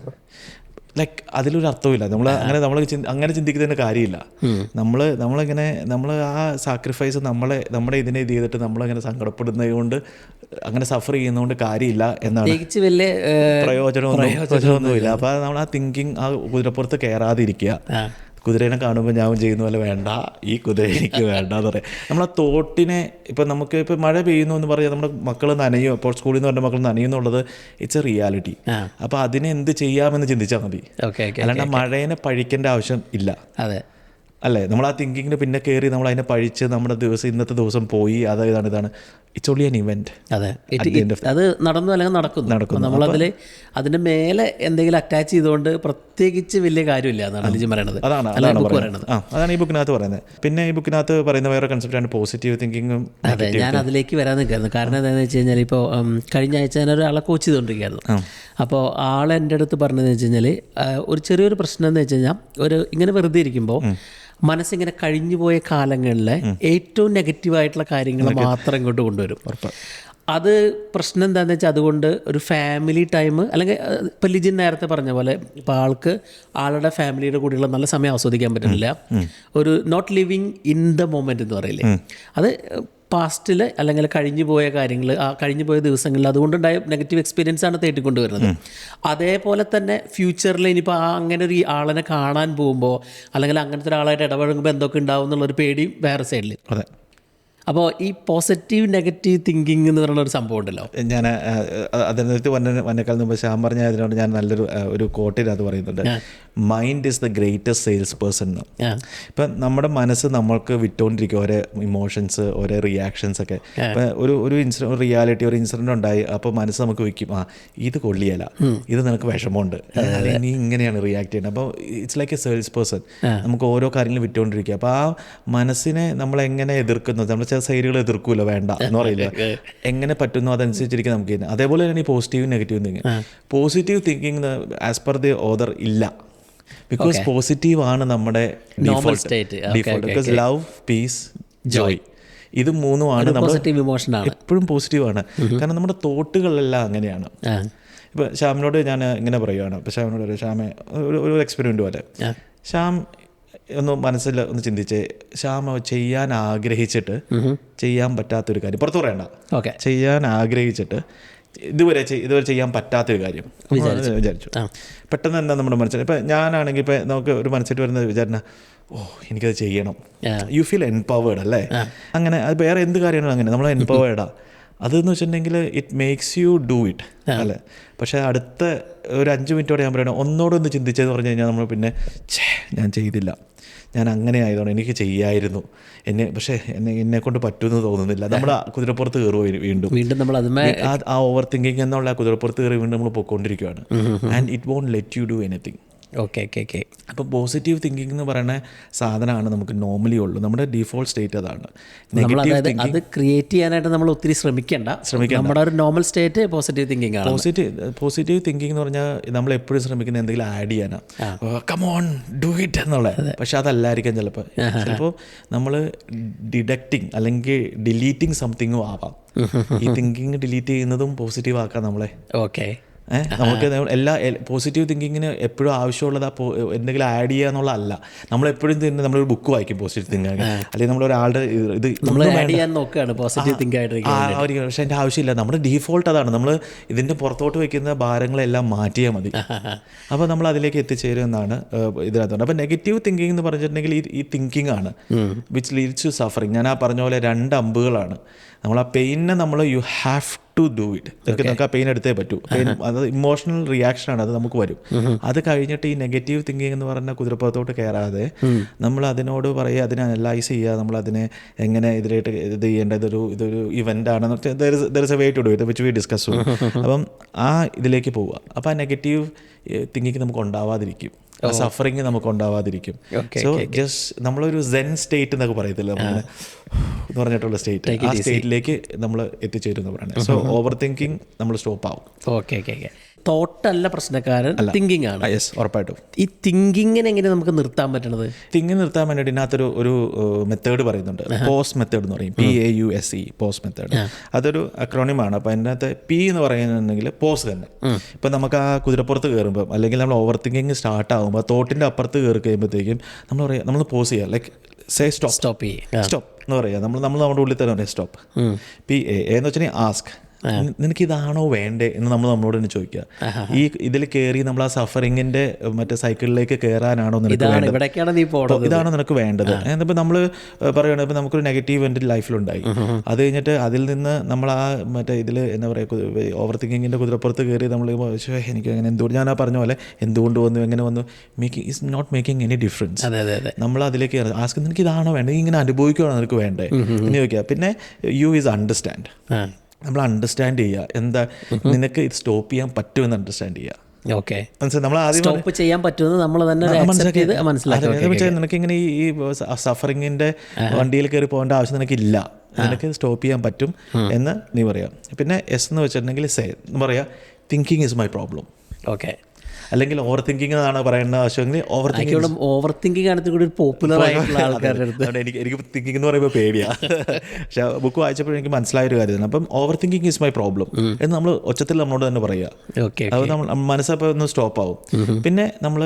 ലൈക്ക് അതിലൊരു അർത്ഥമില്ല. അങ്ങനെ ചിന്തിക്കുന്നതിന് കാര്യമില്ല. നമ്മൾ ആ സാക്രിഫൈസ് നമ്മുടെ ഇതിനെ ഇത് ചെയ്തിട്ട് നമ്മളങ്ങനെ സങ്കടപ്പെടുന്നത് കൊണ്ട് അങ്ങനെ സഫർ ചെയ്യുന്നതുകൊണ്ട് കാര്യമില്ല എന്നാണ്. പ്രയോജനമൊന്നുമില്ല. അപ്പോൾ നമ്മൾ ആ തിങ്കിങ് ആ കുതിരപ്പുറത്ത് കയറാതിരിക്കുക. കുതിരേനെ കാണുമ്പോൾ ഞാൻ ചെയ്യുന്ന പോലെ വേണ്ട, ഈ കുതിര എനിക്ക് വേണ്ട എന്ന് പറയാം. നമ്മൾ ആ തോട്ടിനെ ഇപ്പം നമുക്ക് ഇപ്പം മഴ പെയ്യുന്നു എന്ന് പറയാം, നമ്മുടെ മക്കൾ നനയും, ഇപ്പോൾ സ്കൂളിൽ നിന്ന് പറഞ്ഞ മക്കൾ നനയും എന്നുള്ളത് ഇറ്റ്സ് എ റിയാലിറ്റി. അപ്പോൾ അതിനെ എന്ത് ചെയ്യാമെന്ന് ചിന്തിച്ചാൽ മതി. അല്ലാണ്ട് മഴേനെ പഴിക്കേണ്ട ആവശ്യം ഇല്ല. അല്ലേ? നമ്മൾ ആ തിങ്കിങ്ങിന് പിന്നെ കയറി നമ്മൾ അതിനെ പഴിച്ച് നമ്മുടെ ഇന്നത്തെ ദിവസം പോയി ഇതാണ് ഇറ്റ്സ് ഓൺലി ആൻ ഇവന്റ്. അത് നടന്നു അല്ലെങ്കിൽ നടക്കുന്നു. നമ്മളതിൽ അതിന്റെ മേലെ എന്തെങ്കിലും അറ്റാച്ച് ചെയ്തുകൊണ്ട് പ്രത്യേകിച്ച് വലിയ കാര്യമില്ല എന്നാണ് അലിജി പറയണത്. അതാണ് ഈ ബുക്കിനകത്ത് പറയുന്നത്. പിന്നെ ഈ ബുക്കിനകത്ത് പറയുന്ന വേറെ കൺസെപ്റ്റാണ് പോസിറ്റീവ് തിങ്കിങ്ങും. അതെ, ഞാൻ അതിലേക്ക് വരാൻ നിൽക്കായിരുന്നു. കാരണം എന്താണെന്ന് വെച്ച് കഴിഞ്ഞാൽ ഇപ്പോൾ കഴിഞ്ഞ ആഴ്ച ഞാൻ ഒരാളെ കോച്ച് ചെയ്തുകൊണ്ടിരിക്കുകയായിരുന്നു. അപ്പോൾ ആളെ എൻ്റെ അടുത്ത് പറഞ്ഞതെന്ന് വെച്ച് കഴിഞ്ഞാൽ ഒരു ചെറിയൊരു പ്രശ്നം എന്ന് വെച്ച് കഴിഞ്ഞാൽ ഇങ്ങനെ വെറുതെ ഇരിക്കുമ്പോൾ മനസ്സിങ്ങനെ കഴിഞ്ഞു പോയ കാലങ്ങളിലെ ഏറ്റവും നെഗറ്റീവായിട്ടുള്ള കാര്യങ്ങൾ മാത്രം ഇങ്ങോട്ട് കൊണ്ടുവരും. അത് പ്രശ്നം എന്താണെന്ന് വെച്ചാൽ അതുകൊണ്ട് ഒരു ഫാമിലി ടൈം അല്ലെങ്കിൽ ഇപ്പം ലിജിൻ നേരത്തെ പറഞ്ഞ പോലെ ഇപ്പോൾ ആളുടെ ഫാമിലിയുടെ കൂടെയുള്ള നല്ല സമയം ആസ്വദിക്കാൻ പറ്റുന്നില്ല. ഒരു not living in the moment എന്ന് പറയില്ലേ, അത് പാസ്റ്റിൽ അല്ലെങ്കിൽ കഴിഞ്ഞു പോയ കാര്യങ്ങൾ, ആ കഴിഞ്ഞു പോയ ദിവസങ്ങളിൽ അതുകൊണ്ടുണ്ടായ നെഗറ്റീവ് എക്സ്പീരിയൻസ് ആണ് തേട്ടിക്കൊണ്ട് വരുന്നത്. അതേപോലെ തന്നെ ഫ്യൂച്ചറിൽ ഇനിയിപ്പോൾ അങ്ങനെ ഒരു ആളിനെ കാണാൻ പോകുമ്പോൾ അല്ലെങ്കിൽ അങ്ങനത്തെ ഒരാളായിട്ട് ഇടപഴകുമ്പോൾ എന്തൊക്കെ ഉണ്ടാവും എന്നുള്ളൊരു പേടിയും വേറെ സൈഡിൽ. അപ്പോൾ ഈ പോസിറ്റീവ് നെഗറ്റീവ് തിങ്കിങ് എന്ന് പറയുന്ന ഒരു സംഭവം ഉണ്ടല്ലോ. ഞാൻ അതിനകത്ത് വന്നേക്കാൾ മുമ്പ് ശ്യാം പറഞ്ഞ അതിനോട് ഞാൻ നല്ലൊരു കോട്ടിനകത്ത് പറയുന്നുണ്ട്, mind is the greatest sales person എന്ന്. ഇപ്പം നമ്മുടെ മനസ്സ് നമ്മൾക്ക് വിട്ടുകൊണ്ടിരിക്കും ഓരോ ഇമോഷൻസ്, ഓരോ റിയാക്ഷൻസ് ഒക്കെ. ഇപ്പം ഒരു റിയാലിറ്റി, ഒരു ഇൻസിഡൻറ്റ് ഉണ്ടായി, അപ്പോൾ മനസ്സ് നമുക്ക് വയ്ക്കും, ഇത് കൊള്ളിയല്ല, ഇത് നിനക്ക് വിഷമമുണ്ട്, നീ ഇങ്ങനെയാണ് റിയാക്ട് ചെയ്യുന്നത്. അപ്പോൾ it's like A sales person. നമുക്ക് ഓരോ കാര്യങ്ങളും വിട്ടുകൊണ്ടിരിക്കുക. അപ്പോൾ ആ മനസ്സിനെ നമ്മളെങ്ങനെ എതിർക്കുന്നത്, നമ്മൾ ചില സൈഡുകൾ എതിർക്കൂല, വേണ്ട എന്ന് പറയില്ല, എങ്ങനെ പറ്റുന്നു അതനുസരിച്ചിരിക്കും നമുക്ക്. അതേപോലെ തന്നെ ഈ positive negative thinking. Positive thinking as per the other ഇല്ല, ബിക്കോസ് പോസിറ്റീവ് ആണ് നമ്മുടെ default. Because love, peace, joy, ഇത് മൂന്നുമാണ് നമ്മൾ എപ്പോഴും പോസിറ്റീവാണ്. കാരണം നമ്മുടെ തോട്ടുകളെല്ലാം അങ്ങനെയാണ്. ഇപ്പോൾ ശ്യാമിനോട് ഞാൻ ഇങ്ങനെ പറയുകയാണ്, ഇപ്പോൾ ശ്യാമിനോട് ഒരു ശ്യാമെ ഒരു എക്സ്പെരിമെൻ്റ് പോലെ, ശ്യാം മനസ്സിൽ ഒന്ന് ചിന്തിച്ച്, ശ്യാം ചെയ്യാൻ ആഗ്രഹിച്ചിട്ട് ചെയ്യാൻ പറ്റാത്തൊരു കാര്യം, പുറത്തു പറയണ്ട, ചെയ്യാൻ ആഗ്രഹിച്ചിട്ട് ഇതുവരെ ചെയ്യാൻ പറ്റാത്തൊരു കാര്യം വിചാരിച്ചു. പെട്ടെന്ന് തന്നെ നമ്മുടെ മനസ്സിൽ, ഇപ്പം ഞാനാണെങ്കിൽ ഇപ്പം നമുക്ക് ഒരു മനസ്സിൽ വരുന്ന വിചാരണ, എനിക്കത് ചെയ്യണം, യു ഫീൽ എംപവേർഡ് അല്ലേ? അങ്ങനെ അത് വേറെ എന്ത് കാര്യമാണോ അങ്ങനെ നമ്മൾ എംപവേർഡാണ്. അതെന്ന് വെച്ചിട്ടുണ്ടെങ്കിൽ it makes you do it അല്ലേ. പക്ഷേ അടുത്ത ഒരു 5 മിനിറ്റോടെ ഞാൻ പറയണം ഒന്നോടൊന്ന് ചിന്തിച്ചതെന്ന് പറഞ്ഞു കഴിഞ്ഞാൽ നമ്മൾ പിന്നെ ഞാൻ ചെയ്തില്ല, ഞാൻ അങ്ങനെ ആയതുകൊണ്ട് എനിക്ക് ചെയ്യായിരുന്നു, പക്ഷേ എന്നെ കൊണ്ട് പറ്റുമെന്ന് തോന്നുന്നില്ല. നമ്മൾ കുതിരപ്പുറത്ത് കയറുമോ വീണ്ടും നമ്മൾ ആ ഓവർ തിങ്കിങ് എന്നുള്ള കുതിരപ്പുറത്ത് കയറി വീണ്ടും നമ്മൾ പൊയ്ക്കൊണ്ടിരിക്കുകയാണ്. And it won't let you do anything. അപ്പോൾ പോസിറ്റീവ് തിങ്കിങ് എന്ന് പറയുന്ന സാധനമാണ് നമുക്ക് നോർമലി ഉള്ളൂ. നമ്മുടെ ഡിഫോൾട്ട് സ്റ്റേറ്റ് അതാണ്. അത് ക്രിയേറ്റ് ചെയ്യാനായിട്ട് നമ്മൾ ഒത്തിരി ശ്രമിക്കേണ്ട. നമ്മുടെ ഒരു നോർമൽ സ്റ്റേറ്റ് പോസിറ്റീവ് തിങ്കിങ് ആണ്. പോസിറ്റീവ് തിങ്കിങ് എന്ന് പറഞ്ഞാൽ നമ്മൾ എപ്പോഴും ശ്രമിക്കുന്നത് എന്തെങ്കിലും ആഡ് ചെയ്യാനാണ്, കം ഓൺ ഡു ഇറ്റ് എന്നുള്ളത്. പക്ഷെ അതല്ലായിരിക്കാം ചിലപ്പോൾ നമ്മൾ ഡിഡക്റ്റിങ് അല്ലെങ്കിൽ ഡിലീറ്റിങ് സംതിങ്ങും ആവാം. ഈ തിങ്കിങ് ഡിലീറ്റ് ചെയ്യുന്നതും പോസിറ്റീവ് ആക്കാം നമ്മളെ. നമുക്ക് എല്ലാ പോസിറ്റീവ് തിങ്കിങ്ങിന് എപ്പോഴും ആവശ്യമുള്ളത് എന്തെങ്കിലും ആഡ് ചെയ്യുക എന്നുള്ളതല്ല. നമ്മളെപ്പോഴും തന്നെ നമ്മളൊരു ബുക്ക് വായിക്കും പോസിറ്റീവ് തിങ്കിങ്, അല്ലെങ്കിൽ നമ്മളൊരാളുടെ ഇത് പക്ഷെ അതിൻ്റെ ആവശ്യമില്ല. നമ്മുടെ ഡീഫോൾട്ട് അതാണ്. നമ്മൾ ഇതിൻ്റെ പുറത്തോട്ട് വയ്ക്കുന്ന ഭാരങ്ങളെല്ലാം മാറ്റിയാൽ മതി. അപ്പോൾ നമ്മൾ അതിലേക്ക് എത്തിച്ചേരും എന്നാണ് ഇതിനകത്തുണ്ട്. അപ്പോൾ നെഗറ്റീവ് തിങ്കിങ് എന്ന് പറഞ്ഞിട്ടുണ്ടെങ്കിൽ ഈ തിങ്കിങ് ആണ് വിച്ച് ലീഡ്സ് ടു സഫറിങ്. ഞാൻ പറഞ്ഞ പോലെ 2 അമ്പുകളാണ്. നമ്മൾ ആ പെയിനെ നമ്മൾ you have to do it. നമുക്ക് ആ പെയിൻ എടുത്തേ പറ്റൂ. പെയിൻ അത് ഇമോഷണൽ റിയാക്ഷനാണ്, അത് നമുക്ക് വരും. അത് കഴിഞ്ഞിട്ട് ഈ നെഗറ്റീവ് തിങ്കിങ് എന്ന് പറഞ്ഞാൽ കുതിരപ്പുറത്തോട്ട് കയറാതെ നമ്മൾ അതിനോട് പറയുക, അതിനെ അനലൈസ് ചെയ്യുക, നമ്മളതിനെ എങ്ങനെ ഇതിലായിട്ട് ഇത് ചെയ്യേണ്ടത്, ഇതൊരു ഇവൻ്റാണ്, there is a way to do it which we discuss. അപ്പം ആ ഇതിലേക്ക് പോവുക. അപ്പോൾ ആ നെഗറ്റീവ് തിങ്കിങ് നമുക്ക് ഉണ്ടാവാതിരിക്കും. ആ സഫറിങ് നമുക്ക് ഉണ്ടാവാതിരിക്കും. സോ ജസ്റ്റ് നമ്മളൊരു സെൻ സ്റ്റേറ്റ് എന്നൊക്കെ പറയത്തില്ല, എന്ന് പറഞ്ഞിട്ടുള്ള സ്റ്റേറ്റ്, ആ സ്റ്റേറ്റിലേക്ക് നമ്മൾ എത്തിച്ചേരും എന്ന് പറയുന്നത്. സോ ഓവർ തിങ്കിങ് നമ്മൾ സ്റ്റോപ്പ് ആവും. Okay okay okay. തോട്ടല്ല പ്രശ്നക്കാരൻ, തിങ്കിങ് ആണ്. യെസ്, ഉറപ്പായിട്ടും. ഈ തിങ്കിങ്ങിനെ എങ്ങനെ നമുക്ക് നിർത്താൻ പറ്റണത്? തിങ്കിങ് നിർത്താൻ വേണ്ടിയിട്ട് ഇതിനകത്തൊരു ഒരു മെത്തേഡ് പറയുന്നുണ്ട്, പോസ് മെത്തേഡ് എന്ന് പറയും. PAUSE, pause method. അതൊരു അക്രോണിമാണ്. അപ്പോൾ അതിനകത്ത് P എന്ന് പറയുന്നുണ്ടെങ്കിൽ പോസ് തന്നെ. ഇപ്പം നമുക്ക് ആ കുതിരപ്പുറത്ത് കയറുമ്പോൾ അല്ലെങ്കിൽ നമ്മൾ ഓവർ തിങ്കിങ് സ്റ്റാർട്ട് ആകുമ്പോൾ തോട്ടിൻ്റെ അപ്പുറത്ത് കയറി കഴിയുമ്പോഴത്തേക്കും നമ്മൾ പറയാം, നമ്മൾ പോസ് ചെയ്യുക, ലൈക്ക് സേ സ്റ്റോപ്പ്, സ്റ്റോപ്പ് എന്ന് പറയുക. നമ്മൾ നമ്മുടെ ഉള്ളിൽ തന്നെ പറയാം സ്റ്റോപ്പ്. PA എന്ന് വെച്ചിട്ടുണ്ടെങ്കിൽ ആസ്ക്, നിനക്ക് ഇതാണോ വേണ്ടേ എന്ന് നമ്മളോട് തന്നെ ചോദിക്കുക. ഈ ഇതിൽ കയറി നമ്മൾ ആ സഫറിങ്ങിന്റെ മറ്റേ സൈക്കിളിലേക്ക് കയറാനാണോ നിനക്ക് വേണ്ടത്, ഇതാണോ നിനക്ക് വേണ്ടത്? എന്നിപ്പോൾ നമ്മൾ പറയുകയാണെങ്കിൽ ഇപ്പോൾ നമുക്കൊരു നെഗറ്റീവ് എൻ്റെ ലൈഫിലുണ്ടായി, അത് കഴിഞ്ഞിട്ട് അതിൽ നിന്ന് നമ്മൾ ആ മറ്റേ ഇതിൽ എന്താ പറയുക, ഓവർ തിങ്കിങ്ങിൻ്റെ കുതിരപ്പുറത്ത് കയറി നമ്മൾ എനിക്ക് അങ്ങനെ എന്തുകൊണ്ട്, ഞാൻ ആ പറഞ്ഞ പോലെ എന്തുകൊണ്ട് വന്നു, എങ്ങനെ വന്നു, is not making any difference. നമ്മൾ അതിലേക്ക് ആസ്ക്, നിനക്ക് ഇതാണോ വേണ്ടത്, ഇങ്ങനെ അനുഭവിക്കുകയാണോ നിനക്ക് വേണ്ടേ എന്ന് ചോദിക്കുക. പിന്നെ യു ഈസ് അണ്ടർസ്റ്റാൻഡ്, നമ്മൾ അണ്ടർസ്റ്റാൻഡ് ചെയ്യുക, എന്താ നിനക്ക് ഇത് സ്റ്റോപ്പ് ചെയ്യാൻ പറ്റുമെന്ന് അണ്ടർസ്റ്റാൻഡ് ചെയ്യുക. ഓക്കെ, നമ്മൾ ആദ്യം ചെയ്യാൻ പറ്റുമെന്ന് നമ്മൾ തന്നെ മനസ്സിലാക്കി. നിനക്ക് ഇങ്ങനെ ഈ സഫറിങ്ങിന്റെ വണ്ടിയിൽ കയറി പോകേണ്ട ആവശ്യം നിനക്കില്ല, നിനക്ക് സ്റ്റോപ്പ് ചെയ്യാൻ പറ്റും എന്ന് നീ പറയാം. പിന്നെ എസ് എന്ന് വെച്ചിട്ടുണ്ടെങ്കിൽ സേ എന്ന് പറയാ, thinking is my problem. Okay, അല്ലെങ്കിൽ ഓവർ തിങ്കിങ് എന്നാണ് പറയുന്ന ആവശ്യമെങ്കിൽ ഓവർ തിങ്കിങ് ആണ് കൂടി പോപ്പുലർ ആയിട്ടുള്ള ആൾക്കാരുടെ അടുത്ത്. എനിക്ക് തിങ്കിങ് എന്ന് പറയുമ്പോൾ പേടിയാണ്. പക്ഷേ ബുക്ക് വായിച്ചപ്പോൾ എനിക്ക് മനസ്സിലായൊരു കാര്യമാണ്. അപ്പം over thinking is my problem എന്ന് നമ്മൾ ഒച്ചത്തിൽ നമ്മളോട് തന്നെ പറയുക. അത് നമ്മൾ മനസ്സപ്പോൾ ഒന്ന് സ്റ്റോപ്പ് ആവും. പിന്നെ നമ്മൾ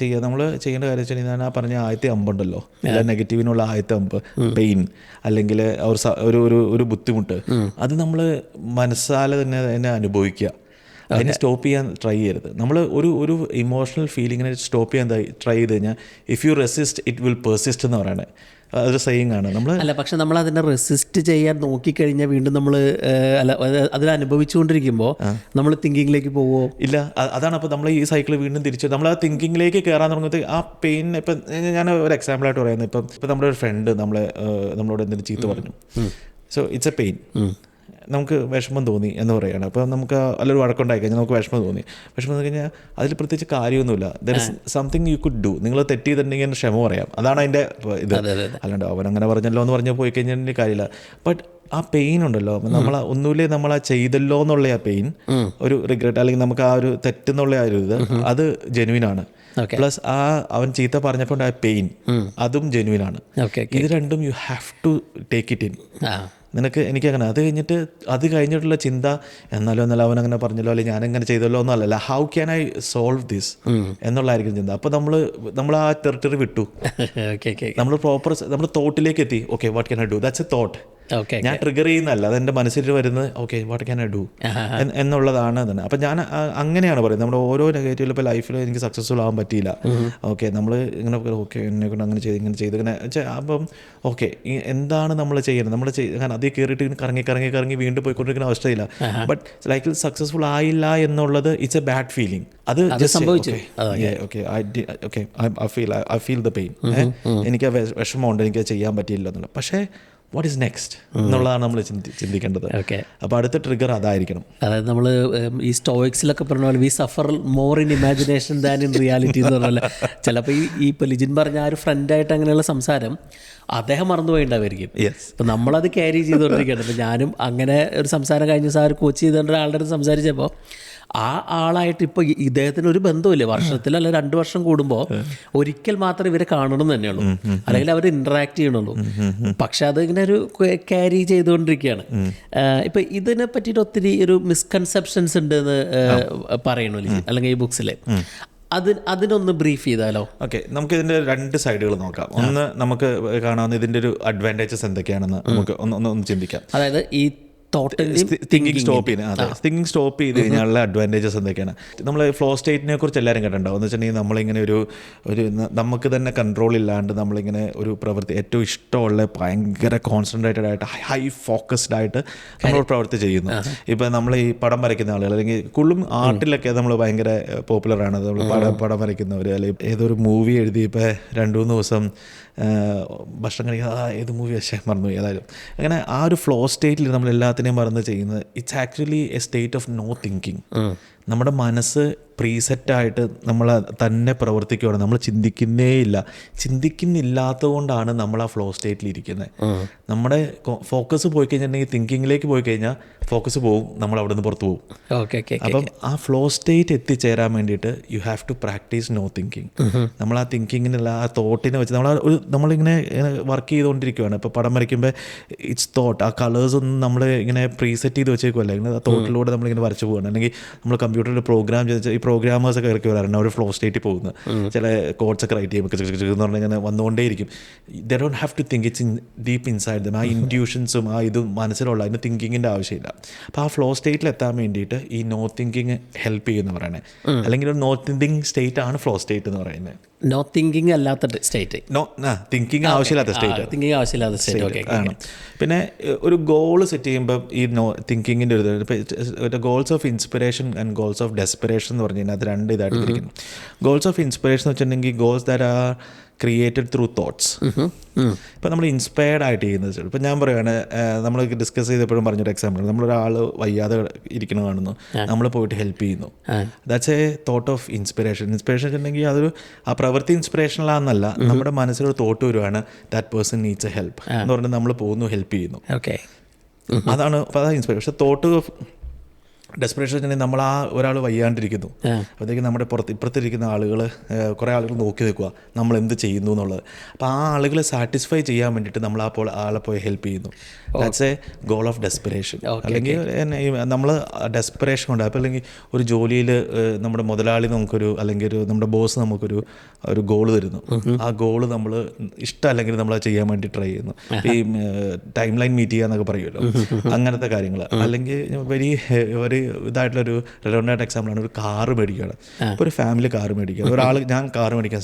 ചെയ്യേണ്ട കാര്യം വെച്ചാൽ ഞാൻ ആ പറഞ്ഞ ആദ്യത്തെ അമ്പുണ്ടല്ലോ, നെഗറ്റീവിനുള്ള ആദ്യത്തെ അമ്പ്, പെയിൻ അല്ലെങ്കിൽ ഒരു ബുദ്ധിമുട്ട്, അത് നമ്മൾ മനസ്സാലെ തന്നെ അനുഭവിക്കുക. അതിനെ സ്റ്റോപ്പ് ചെയ്യാൻ ട്രൈ ചെയ്യരുത്. നമ്മൾ ഒരു ഇമോഷണൽ ഫീലിങ്ങിനെ സ്റ്റോപ്പ് ചെയ്യാൻ ട്രൈ ചെയ്ത് കഴിഞ്ഞാൽ if you resist it will persist എന്ന് പറയുന്നത് അതൊരു സെയിങ് ആണ്. പക്ഷെ നമ്മൾ അതിനെ റെസിസ്റ്റ് ചെയ്യാൻ നോക്കിക്കഴിഞ്ഞാൽ വീണ്ടും നമ്മൾ അതിലനുഭവിച്ചുകൊണ്ടിരിക്കുമ്പോൾ നമ്മൾ തിങ്കിങ്ങിലേക്ക് പോവോ? ഇല്ല, അതാണ്. അപ്പോൾ നമ്മൾ ഈ സൈക്കിൾ വീണ്ടും തിരിച്ചു നമ്മൾ ആ തിങ്കിങ്ങിലേക്ക് കയറാൻ തുടങ്ങുന്നത് ആ പെയിൻ. ഇപ്പം ഞാൻ ഒരു എക്സാമ്പിളായിട്ട് പറയുന്നത്, ഇപ്പം നമ്മുടെ ഒരു ഫ്രണ്ട് നമ്മളോട് എന്തെങ്കിലും ചീത്ത പറഞ്ഞു, സോ ഇറ്റ്സ് എ പെയിൻ, നമുക്ക് വിഷമം തോന്നി എന്ന് പറയുകയാണ്. അപ്പോൾ നമുക്ക് നല്ലൊരു വഴക്കുണ്ടായി കഴിഞ്ഞാൽ നമുക്ക് വിഷമം തോന്നി കഴിഞ്ഞാൽ അതിൽ പ്രത്യേകിച്ച് കാര്യമൊന്നുമില്ല. There is something you could do. നിങ്ങൾ തെറ്റ് ചെയ്തിട്ടുണ്ടെങ്കിൽ ക്ഷമ പറയാം, അതാണ് അതിൻ്റെ ഇത്. അല്ലാണ്ട് അവനങ്ങനെ പറഞ്ഞല്ലോ എന്ന് പറഞ്ഞ് പോയി കഴിഞ്ഞാൽ കാര്യമില്ല. ബട്ട് ആ പെയിൻ ഉണ്ടല്ലോ, ഒന്നുമില്ലേ നമ്മൾ ആ ചെയ്തല്ലോ എന്നുള്ള ആ പെയിൻ, ഒരു റിഗ്രറ്റ് അല്ലെങ്കിൽ നമുക്ക് ആ ഒരു തെറ്റെന്നുള്ള ആ ഒരു ഇത്, അത് ജെന്യുവിനാണ്. പ്ലസ് അവൻ ചീത്ത പറഞ്ഞപ്പോൾ ആ പെയിൻ, അതും ജെന്യുവിനാണ്. ഇത് രണ്ടും you have to take it in. എനിക്കങ്ങനെ അത് കഴിഞ്ഞിട്ടുള്ള ചിന്ത, എന്നാലും അവൻ അങ്ങനെ പറഞ്ഞല്ലോ അല്ലെങ്കിൽ ഞാനങ്ങനെ ചെയ്തല്ലോ എന്നല്ല, how can I solve this എന്നുള്ളതായിരിക്കും ചിന്ത. അപ്പോൾ നമ്മൾ ആ ടെറിട്ടറി വിട്ടു, നമ്മൾ നമ്മൾ തോട്ടിലേക്ക് എത്തി. Okay, what can I do, that's A thought. ഞാൻ ട്രിഗർ ചെയ്യുന്നതല്ല, അതെൻ്റെ മനസ്സിൽ വരുന്നത് okay what can I do എന്നുള്ളതാണ് തന്നെ. അപ്പം ഞാൻ അങ്ങനെയാണ് പറയുന്നത്. നമ്മുടെ ഓരോ നെഗറ്റീവിലും ഇപ്പോൾ ലൈഫിൽ എനിക്ക് സക്സസ്ഫുൾ ആകാൻ പറ്റിയില്ല, ഓക്കെ നമ്മൾ ഇങ്ങനെ ഓക്കെ എന്നെ കൊണ്ട് അങ്ങനെ ചെയ്ത് ഇങ്ങനെ അപ്പം ഓക്കെ എന്താണ് നമ്മൾ ചെയ്യുന്നത്, നമ്മൾ കാരണം അതിൽ കയറിയിട്ട് ഇങ്ങനെ കറങ്ങി വീണ്ടും പോയിക്കൊണ്ടിരിക്കുന്ന അവസ്ഥയില്ല. ബട്ട് ലൈഫിൽ സക്സസ്ഫുൾ ആയില്ല എന്നുള്ളത് ഇറ്റ്സ് എ ബാഡ് ഫീലിംഗ്. അത് സംഭവിച്ചു. ഐ ഫീൽ ദ പെയിൻ, എനിക്ക് വിഷമമുണ്ട്, എനിക്ക് ചെയ്യാൻ പറ്റിയില്ല എന്നുള്ളത്. പക്ഷേ വാട്ട് ഈസ് നെക്സ്റ്റ് എന്നുള്ളതാണ് നമ്മൾ ചിന്തിക്കേണ്ടത്. അപ്പോൾ അടുത്ത ട്രിഗർ അതായിരിക്കണം. അതായത് നമ്മൾ ഈ സ്റ്റോയിക്സിലൊക്കെ പറഞ്ഞ പോലെ V Zafar more in imagination than in reality എന്ന് പറഞ്ഞാൽ ചിലപ്പോൾ ഇപ്പോൾ ലിജിൻ പറഞ്ഞ ആ ഒരു ഫ്രണ്ടായിട്ട് അങ്ങനെയുള്ള സംസാരം അദ്ദേഹം മറന്നുപോയിണ്ടാവായിരിക്കും. ഇപ്പം നമ്മളത് ക്യാരി ചെയ്തുകൊണ്ടിരിക്കുകയാണ്. ഇപ്പം ഞാനും അങ്ങനെ ഒരു സംസാരം കഴിഞ്ഞ സാർ കോച്ച് ചെയ്തുകൊണ്ട് ഒരാളുടെ അടുത്ത് സംസാരിച്ചപ്പോൾ ആ ആളായിട്ട് ഇപ്പോൾ ഇദ്ദേഹത്തിന് ഒരു ബന്ധമില്ല. വർഷത്തിൽ അല്ല 2 വർഷം കൂടുമ്പോൾ ഒരിക്കൽ മാത്രം ഇവരെ കാണണം തന്നെയുള്ളൂ, അല്ലെങ്കിൽ അവർ ഇൻറ്ററാക്ട് ചെയ്യണുള്ളൂ. പക്ഷെ അത് ഇങ്ങനെ ഒരു ക്യാരി ചെയ്തുകൊണ്ടിരിക്കുകയാണ്. ഇപ്പം ഇതിനെ പറ്റിയിട്ട് ഒത്തിരി ഒരു മിസ്കൺസെപ്ഷൻസ് ഉണ്ടെന്ന് പറയണല്ലോ അല്ലെങ്കിൽ ഈ ബുക്സിൽ. അതിനൊന്ന് ബ്രീഫ് ചെയ്താലോ? ഓക്കെ, നമുക്ക് ഇതിൻ്റെ 2 സൈഡുകൾ നോക്കാം. ഒന്ന് നമുക്ക് കാണാവുന്ന ഇതിൻ്റെ ഒരു അഡ്വാൻറ്റേജസ് എന്തൊക്കെയാണെന്ന് നമുക്ക് ഒന്ന് ചിന്തിക്കാം. അതായത് ഈ തിങ്കിങ് സ്റ്റോപ്പ് ചെയ്ത് കഴിഞ്ഞാലുള്ള അഡ്വാൻറ്റേജസ് എന്തൊക്കെയാണ്? നമ്മൾ ഫ്ലോ സ്റ്റേറ്റിനെ കുറിച്ച് എല്ലാവരും കേട്ടിട്ടുണ്ടാവും. എന്ന് വെച്ചിട്ടുണ്ടെങ്കിൽ നമ്മളിങ്ങനെ ഒരു നമുക്ക് തന്നെ കൺട്രോൾ ഇല്ലാണ്ട് നമ്മളിങ്ങനെ ഒരു പ്രവൃത്തി ഏറ്റവും ഇഷ്ടമുള്ള ഭയങ്കര കോൺസെൻട്രേറ്റഡ് ആയിട്ട് ഹൈ ഫോക്കസ്ഡ് ആയിട്ട് നമ്മൾ പ്രവൃത്തി ചെയ്യുന്നു. ഇപ്പം നമ്മൾ ഈ പടം വരയ്ക്കുന്ന ആളുകൾ അല്ലെങ്കിൽ കൂടുതലും ആർട്ടിലൊക്കെ നമ്മൾ ഭയങ്കര പോപ്പുലറാണ്. നമ്മൾ പടം വരയ്ക്കുന്നവർ അല്ലെങ്കിൽ ഏതൊരു മൂവി എഴുതി ഇപ്പോൾ 2-3 ദിവസം ഭക്ഷണം കഴിക്കുക, ഏത് മൂവി മറന്നുപോയി. ഏതായാലും അങ്ങനെ ആ ഒരു ഫ്ലോ സ്റ്റേറ്റിൽ നമ്മൾ എല്ലാത്തിനെയും മറന്ന് ചെയ്യുന്നത് it's actually a state of no thinking. നമ്മുടെ മനസ്സ് പ്രീസെറ്റായിട്ട് നമ്മൾ തന്നെ പ്രവർത്തിക്കുകയാണ്. നമ്മൾ ചിന്തിക്കുന്നില്ലാത്തത് കൊണ്ടാണ് നമ്മൾ ആ ഫ്ലോ സ്റ്റേറ്റിൽ ഇരിക്കുന്നത്. നമ്മുടെ ഫോക്കസ് പോയി കഴിഞ്ഞിട്ടുണ്ടെങ്കിൽ തിങ്കിങ്ങിലേക്ക് പോയി കഴിഞ്ഞാൽ ഫോക്കസ് പോവും, നമ്മൾ അവിടെ നിന്ന് പുറത്ത് പോകും. അപ്പം ആ ഫ്ലോ സ്റ്റേറ്റ് എത്തിച്ചേരാൻ വേണ്ടിയിട്ട് you have to practise no thinking. നമ്മൾ ആ തിങ്കിങ്ങിനുള്ള ആ തോട്ടിനെ വെച്ച് നമ്മളിങ്ങനെ വർക്ക് ചെയ്തുകൊണ്ടിരിക്കുകയാണ്. ഇപ്പോൾ പടം വരയ്ക്കുമ്പോൾ ഇറ്റ്സ് തോട്ട്, ആ കളേഴ്സ് ഒന്നും നമ്മൾ ഇങ്ങനെ പ്രീസെറ്റ് ചെയ്ത് വെച്ചേക്കുമല്ല, ഇങ്ങനെ ആ തോട്ടിലൂടെ നമ്മളിങ്ങനെ വരച്ച് പോവുകയാണ്. അല്ലെങ്കിൽ നമ്മൾ കമ്പ്യൂട്ടറിൽ പ്രോഗ്രാം ചെയ്ത് ഈ പ്രോഗ്രാമേഴ്സൊക്കെ ഇറക്കി വരാറുണ്ട്, അവർ ഫ്ലോ സ്റ്റേറ്റിൽ പോകുന്നത്. ചില കോഡ്സ് ഒക്കെ റൈറ്റ് ചെയ്യുമ്പോൾ എന്ന് പറഞ്ഞാൽ ഇങ്ങനെ വന്നുകൊണ്ടേയിരിക്കും. They don't have to think, it's deep inside them. ആ ഇൻറ്റ്യൂഷൻസും ആ ഇതും മനസ്സിലുള്ള അതിന് തിങ്കിങ്ങിൻ്റെ ആവശ്യമില്ല. അപ്പോൾ ആ ഫ്ലോ സ്റ്റേറ്റിൽ എത്താൻ വേണ്ടിയിട്ട് ഈ നോ തിങ്കിങ് ഹെൽപ്പ് ചെയ്യുമെന്ന് പറയണേ. അല്ലെങ്കിൽ ഒരു നോ തിങ്കിങ് സ്റ്റേറ്റ് ആണ് ഫ്ലോ സ്റ്റേറ്റ് എന്ന് പറയുന്നത്. നോ തിങ്കിങ് അല്ലാത്ത സ്റ്റേറ്റ്, തിങ്കിങ് ആവശ്യമില്ലാത്ത സ്റ്റേറ്റ് ആണ്. പിന്നെ ഒരു ഗോൾ സെറ്റ് ചെയ്യുമ്പോൾ ഈ തിങ്കിങ്ങിൻ്റെ ഒരു goals of inspiration and goals of desperation എന്ന് പറഞ്ഞു കഴിഞ്ഞാൽ അത് രണ്ട് ഇതായിട്ട് ഇരിക്കുന്നു. ഗോൾസ് ഓഫ് ഇൻസ്പിറേഷൻ എന്ന് വെച്ചിട്ടുണ്ടെങ്കിൽ goals that are created through thoughts. ഇപ്പം നമ്മൾ ഇൻസ്പയർഡ് ആയിട്ട് ചെയ്യുന്നത്. ഇപ്പം ഞാൻ പറയുകയാണ്, നമ്മൾ ഡിസ്കസ് ചെയ്തപ്പോഴും പറഞ്ഞൊരു എക്സാമ്പിൾ, നമ്മളൊരാൾ വയ്യാതെ ഇരിക്കണം കാണുന്നു, നമ്മൾ പോയിട്ട് ഹെൽപ്പ് ചെയ്യുന്നു. That's A thought of inspiration. Inspiration വെച്ചിട്ടുണ്ടെങ്കിൽ അതൊരു ആ പ്രവൃത്തി ഇൻസ്പിറേഷനിലാണെന്നല്ല, നമ്മുടെ മനസ്സിലൊരു തോട്ട് വരുവാണ്, that person needs A help എന്ന് പറഞ്ഞാൽ നമ്മൾ പോകുന്നു, ഹെൽപ്പ് ചെയ്യുന്നു. അതാണ് ഇൻസ്പിറേഷൻ. തോട്ട് ഡെസ്പിറേഷൻ വെച്ചിട്ടുണ്ടെങ്കിൽ നമ്മൾ ആ ഒരാൾ വയ്യാണ്ടിരിക്കുന്നു, അപ്പോഴത്തേക്കും നമ്മുടെ ഇപ്പുറത്തിരിക്കുന്ന ആളുകൾ, കുറേ ആളുകൾ നോക്കി നിൽക്കുക നമ്മൾ എന്ത് ചെയ്യുന്നു എന്നുള്ളത്. അപ്പോൾ ആ ആളുകളെ സാറ്റിസ്ഫൈ ചെയ്യാൻ വേണ്ടിയിട്ട് നമ്മൾ ആളെ പോയി ഹെൽപ്പ് ചെയ്യുന്നു. That's A goal of desperation. അല്ലെങ്കിൽ നമ്മൾ ഡെസ്പിറേഷൻ ഉണ്ട്. അപ്പോൾ അല്ലെങ്കിൽ ഒരു ജോലിയിൽ നമ്മുടെ മുതലാളി അല്ലെങ്കിൽ നമ്മുടെ ബോസ് നമുക്കൊരു ഗോൾ തരുന്നു. ആ ഗോൾ നമ്മൾ ഇഷ്ടമല്ലെങ്കിൽ നമ്മൾ അത് ചെയ്യാൻ വേണ്ടി ട്രൈ ചെയ്യുന്നു. ഈ ടൈം ലൈൻ മീറ്റ് ചെയ്യാന്നൊക്കെ പറയുമല്ലോ, അങ്ങനത്തെ കാര്യങ്ങൾ. അല്ലെങ്കിൽ ഒരു ഇതായിട്ടുള്ളൊരു റെലവൻ്റ് എക്സാമ്പിളാണ്, ഒരു കാറ് മേടിക്കുകയാണ്. ഇപ്പോൾ ഒരു ഫാമിലി കാറ് മേടിക്കുക, ഞാൻ കാറ് മേടിക്കാൻ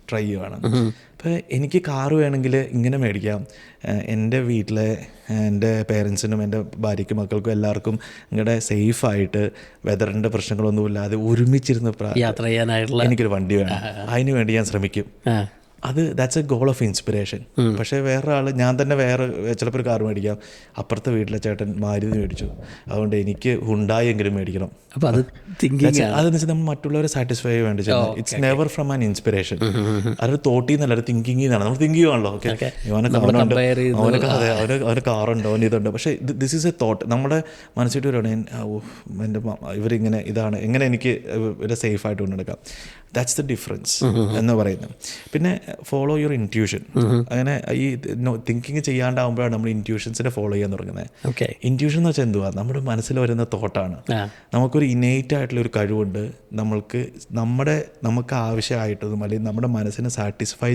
ട്രൈ ചെയ്യുകയാണ്. അപ്പോൾ എനിക്ക് കാറ് വേണമെങ്കിൽ ഇങ്ങനെ മേടിക്കാം, എൻ്റെ വീട്ടിലെ എൻ്റെ പേരൻസിനും എൻ്റെ ഭാര്യയ്ക്കും മക്കൾക്കും എല്ലാവർക്കും ഇങ്ങനെ സേഫായിട്ട് വെതറിൻ്റെ പ്രശ്നങ്ങളൊന്നുമില്ലാതെ ഒരുമിച്ചിരുന്ന് യാത്ര ചെയ്യാനായിട്ടുള്ള എനിക്കൊരു വണ്ടി വേണം, അതിന് വേണ്ടി ഞാൻ ശ്രമിക്കും. That's A goal of inspiration. പക്ഷേ വേറൊരാൾ, ഞാൻ തന്നെ ചിലപ്പോൾ ഒരു കാർ മേടിക്കാം, അപ്പുറത്തെ വീട്ടിലെ ചേട്ടൻ മാരുതി മേടിച്ചു, അതുകൊണ്ട് എനിക്ക് ഹുണ്ടായി എങ്കിലും മേടിക്കണം. അപ്പോൾ അതെന്ന് വെച്ചാൽ നമ്മൾ മറ്റുള്ളവരെ സാറ്റിസ്ഫൈ ചെയ്യാൻ വേണ്ടി ചെയ്യുന്നത്. It's never from an inspiration. അതൊരു തോട്ടിൽ നിന്നല്ല, ഒരു തിങ്കിങ്ങിൽ നിന്നാണ്. നമ്മൾ തിങ്ക് ചെയ്യുവാണല്ലോ, ഓക്കെ അവന് കാറുണ്ടോ, അവന് ഇതുണ്ട്. പക്ഷേ ദിസ് ഈസ് എ തോട്ട്. നമ്മുടെ മനസ്സിട്ട് വരുവാണ്, എൻ്റെ ഇവരിങ്ങനെ ഇതാണ്, എങ്ങനെ എനിക്ക് ഇവരെ സേഫായിട്ട് കൊണ്ടെടുക്കാം. ദാറ്റ്സ് ദ ഡിഫറൻസ് എന്ന് പറയുന്നത്. പിന്നെ ഫോളോ യുവർ ഇൻറ്റ്യൂഷൻ. അങ്ങനെ ഈ തിങ്കിങ് ചെയ്യാണ്ടാവുമ്പോഴാണ് നമ്മൾ ഇൻറ്റ്യൂഷൻസിനെ ഫോളോ ചെയ്യാൻ തുടങ്ങുന്നത്. ഇൻറ്റ്യൂഷൻ എന്ന് വെച്ചാൽ എന്തുവാ, നമ്മുടെ മനസ്സിൽ വരുന്ന തോട്ടാണ്. നമുക്കൊരു ഇന്നേറ്റ് ആയിട്ടുള്ളൊരു കഴിവുണ്ട്, നമുക്ക് ആവശ്യമായിട്ടതും അല്ലെങ്കിൽ നമ്മുടെ മനസ്സിനെ സാറ്റിസ്ഫൈ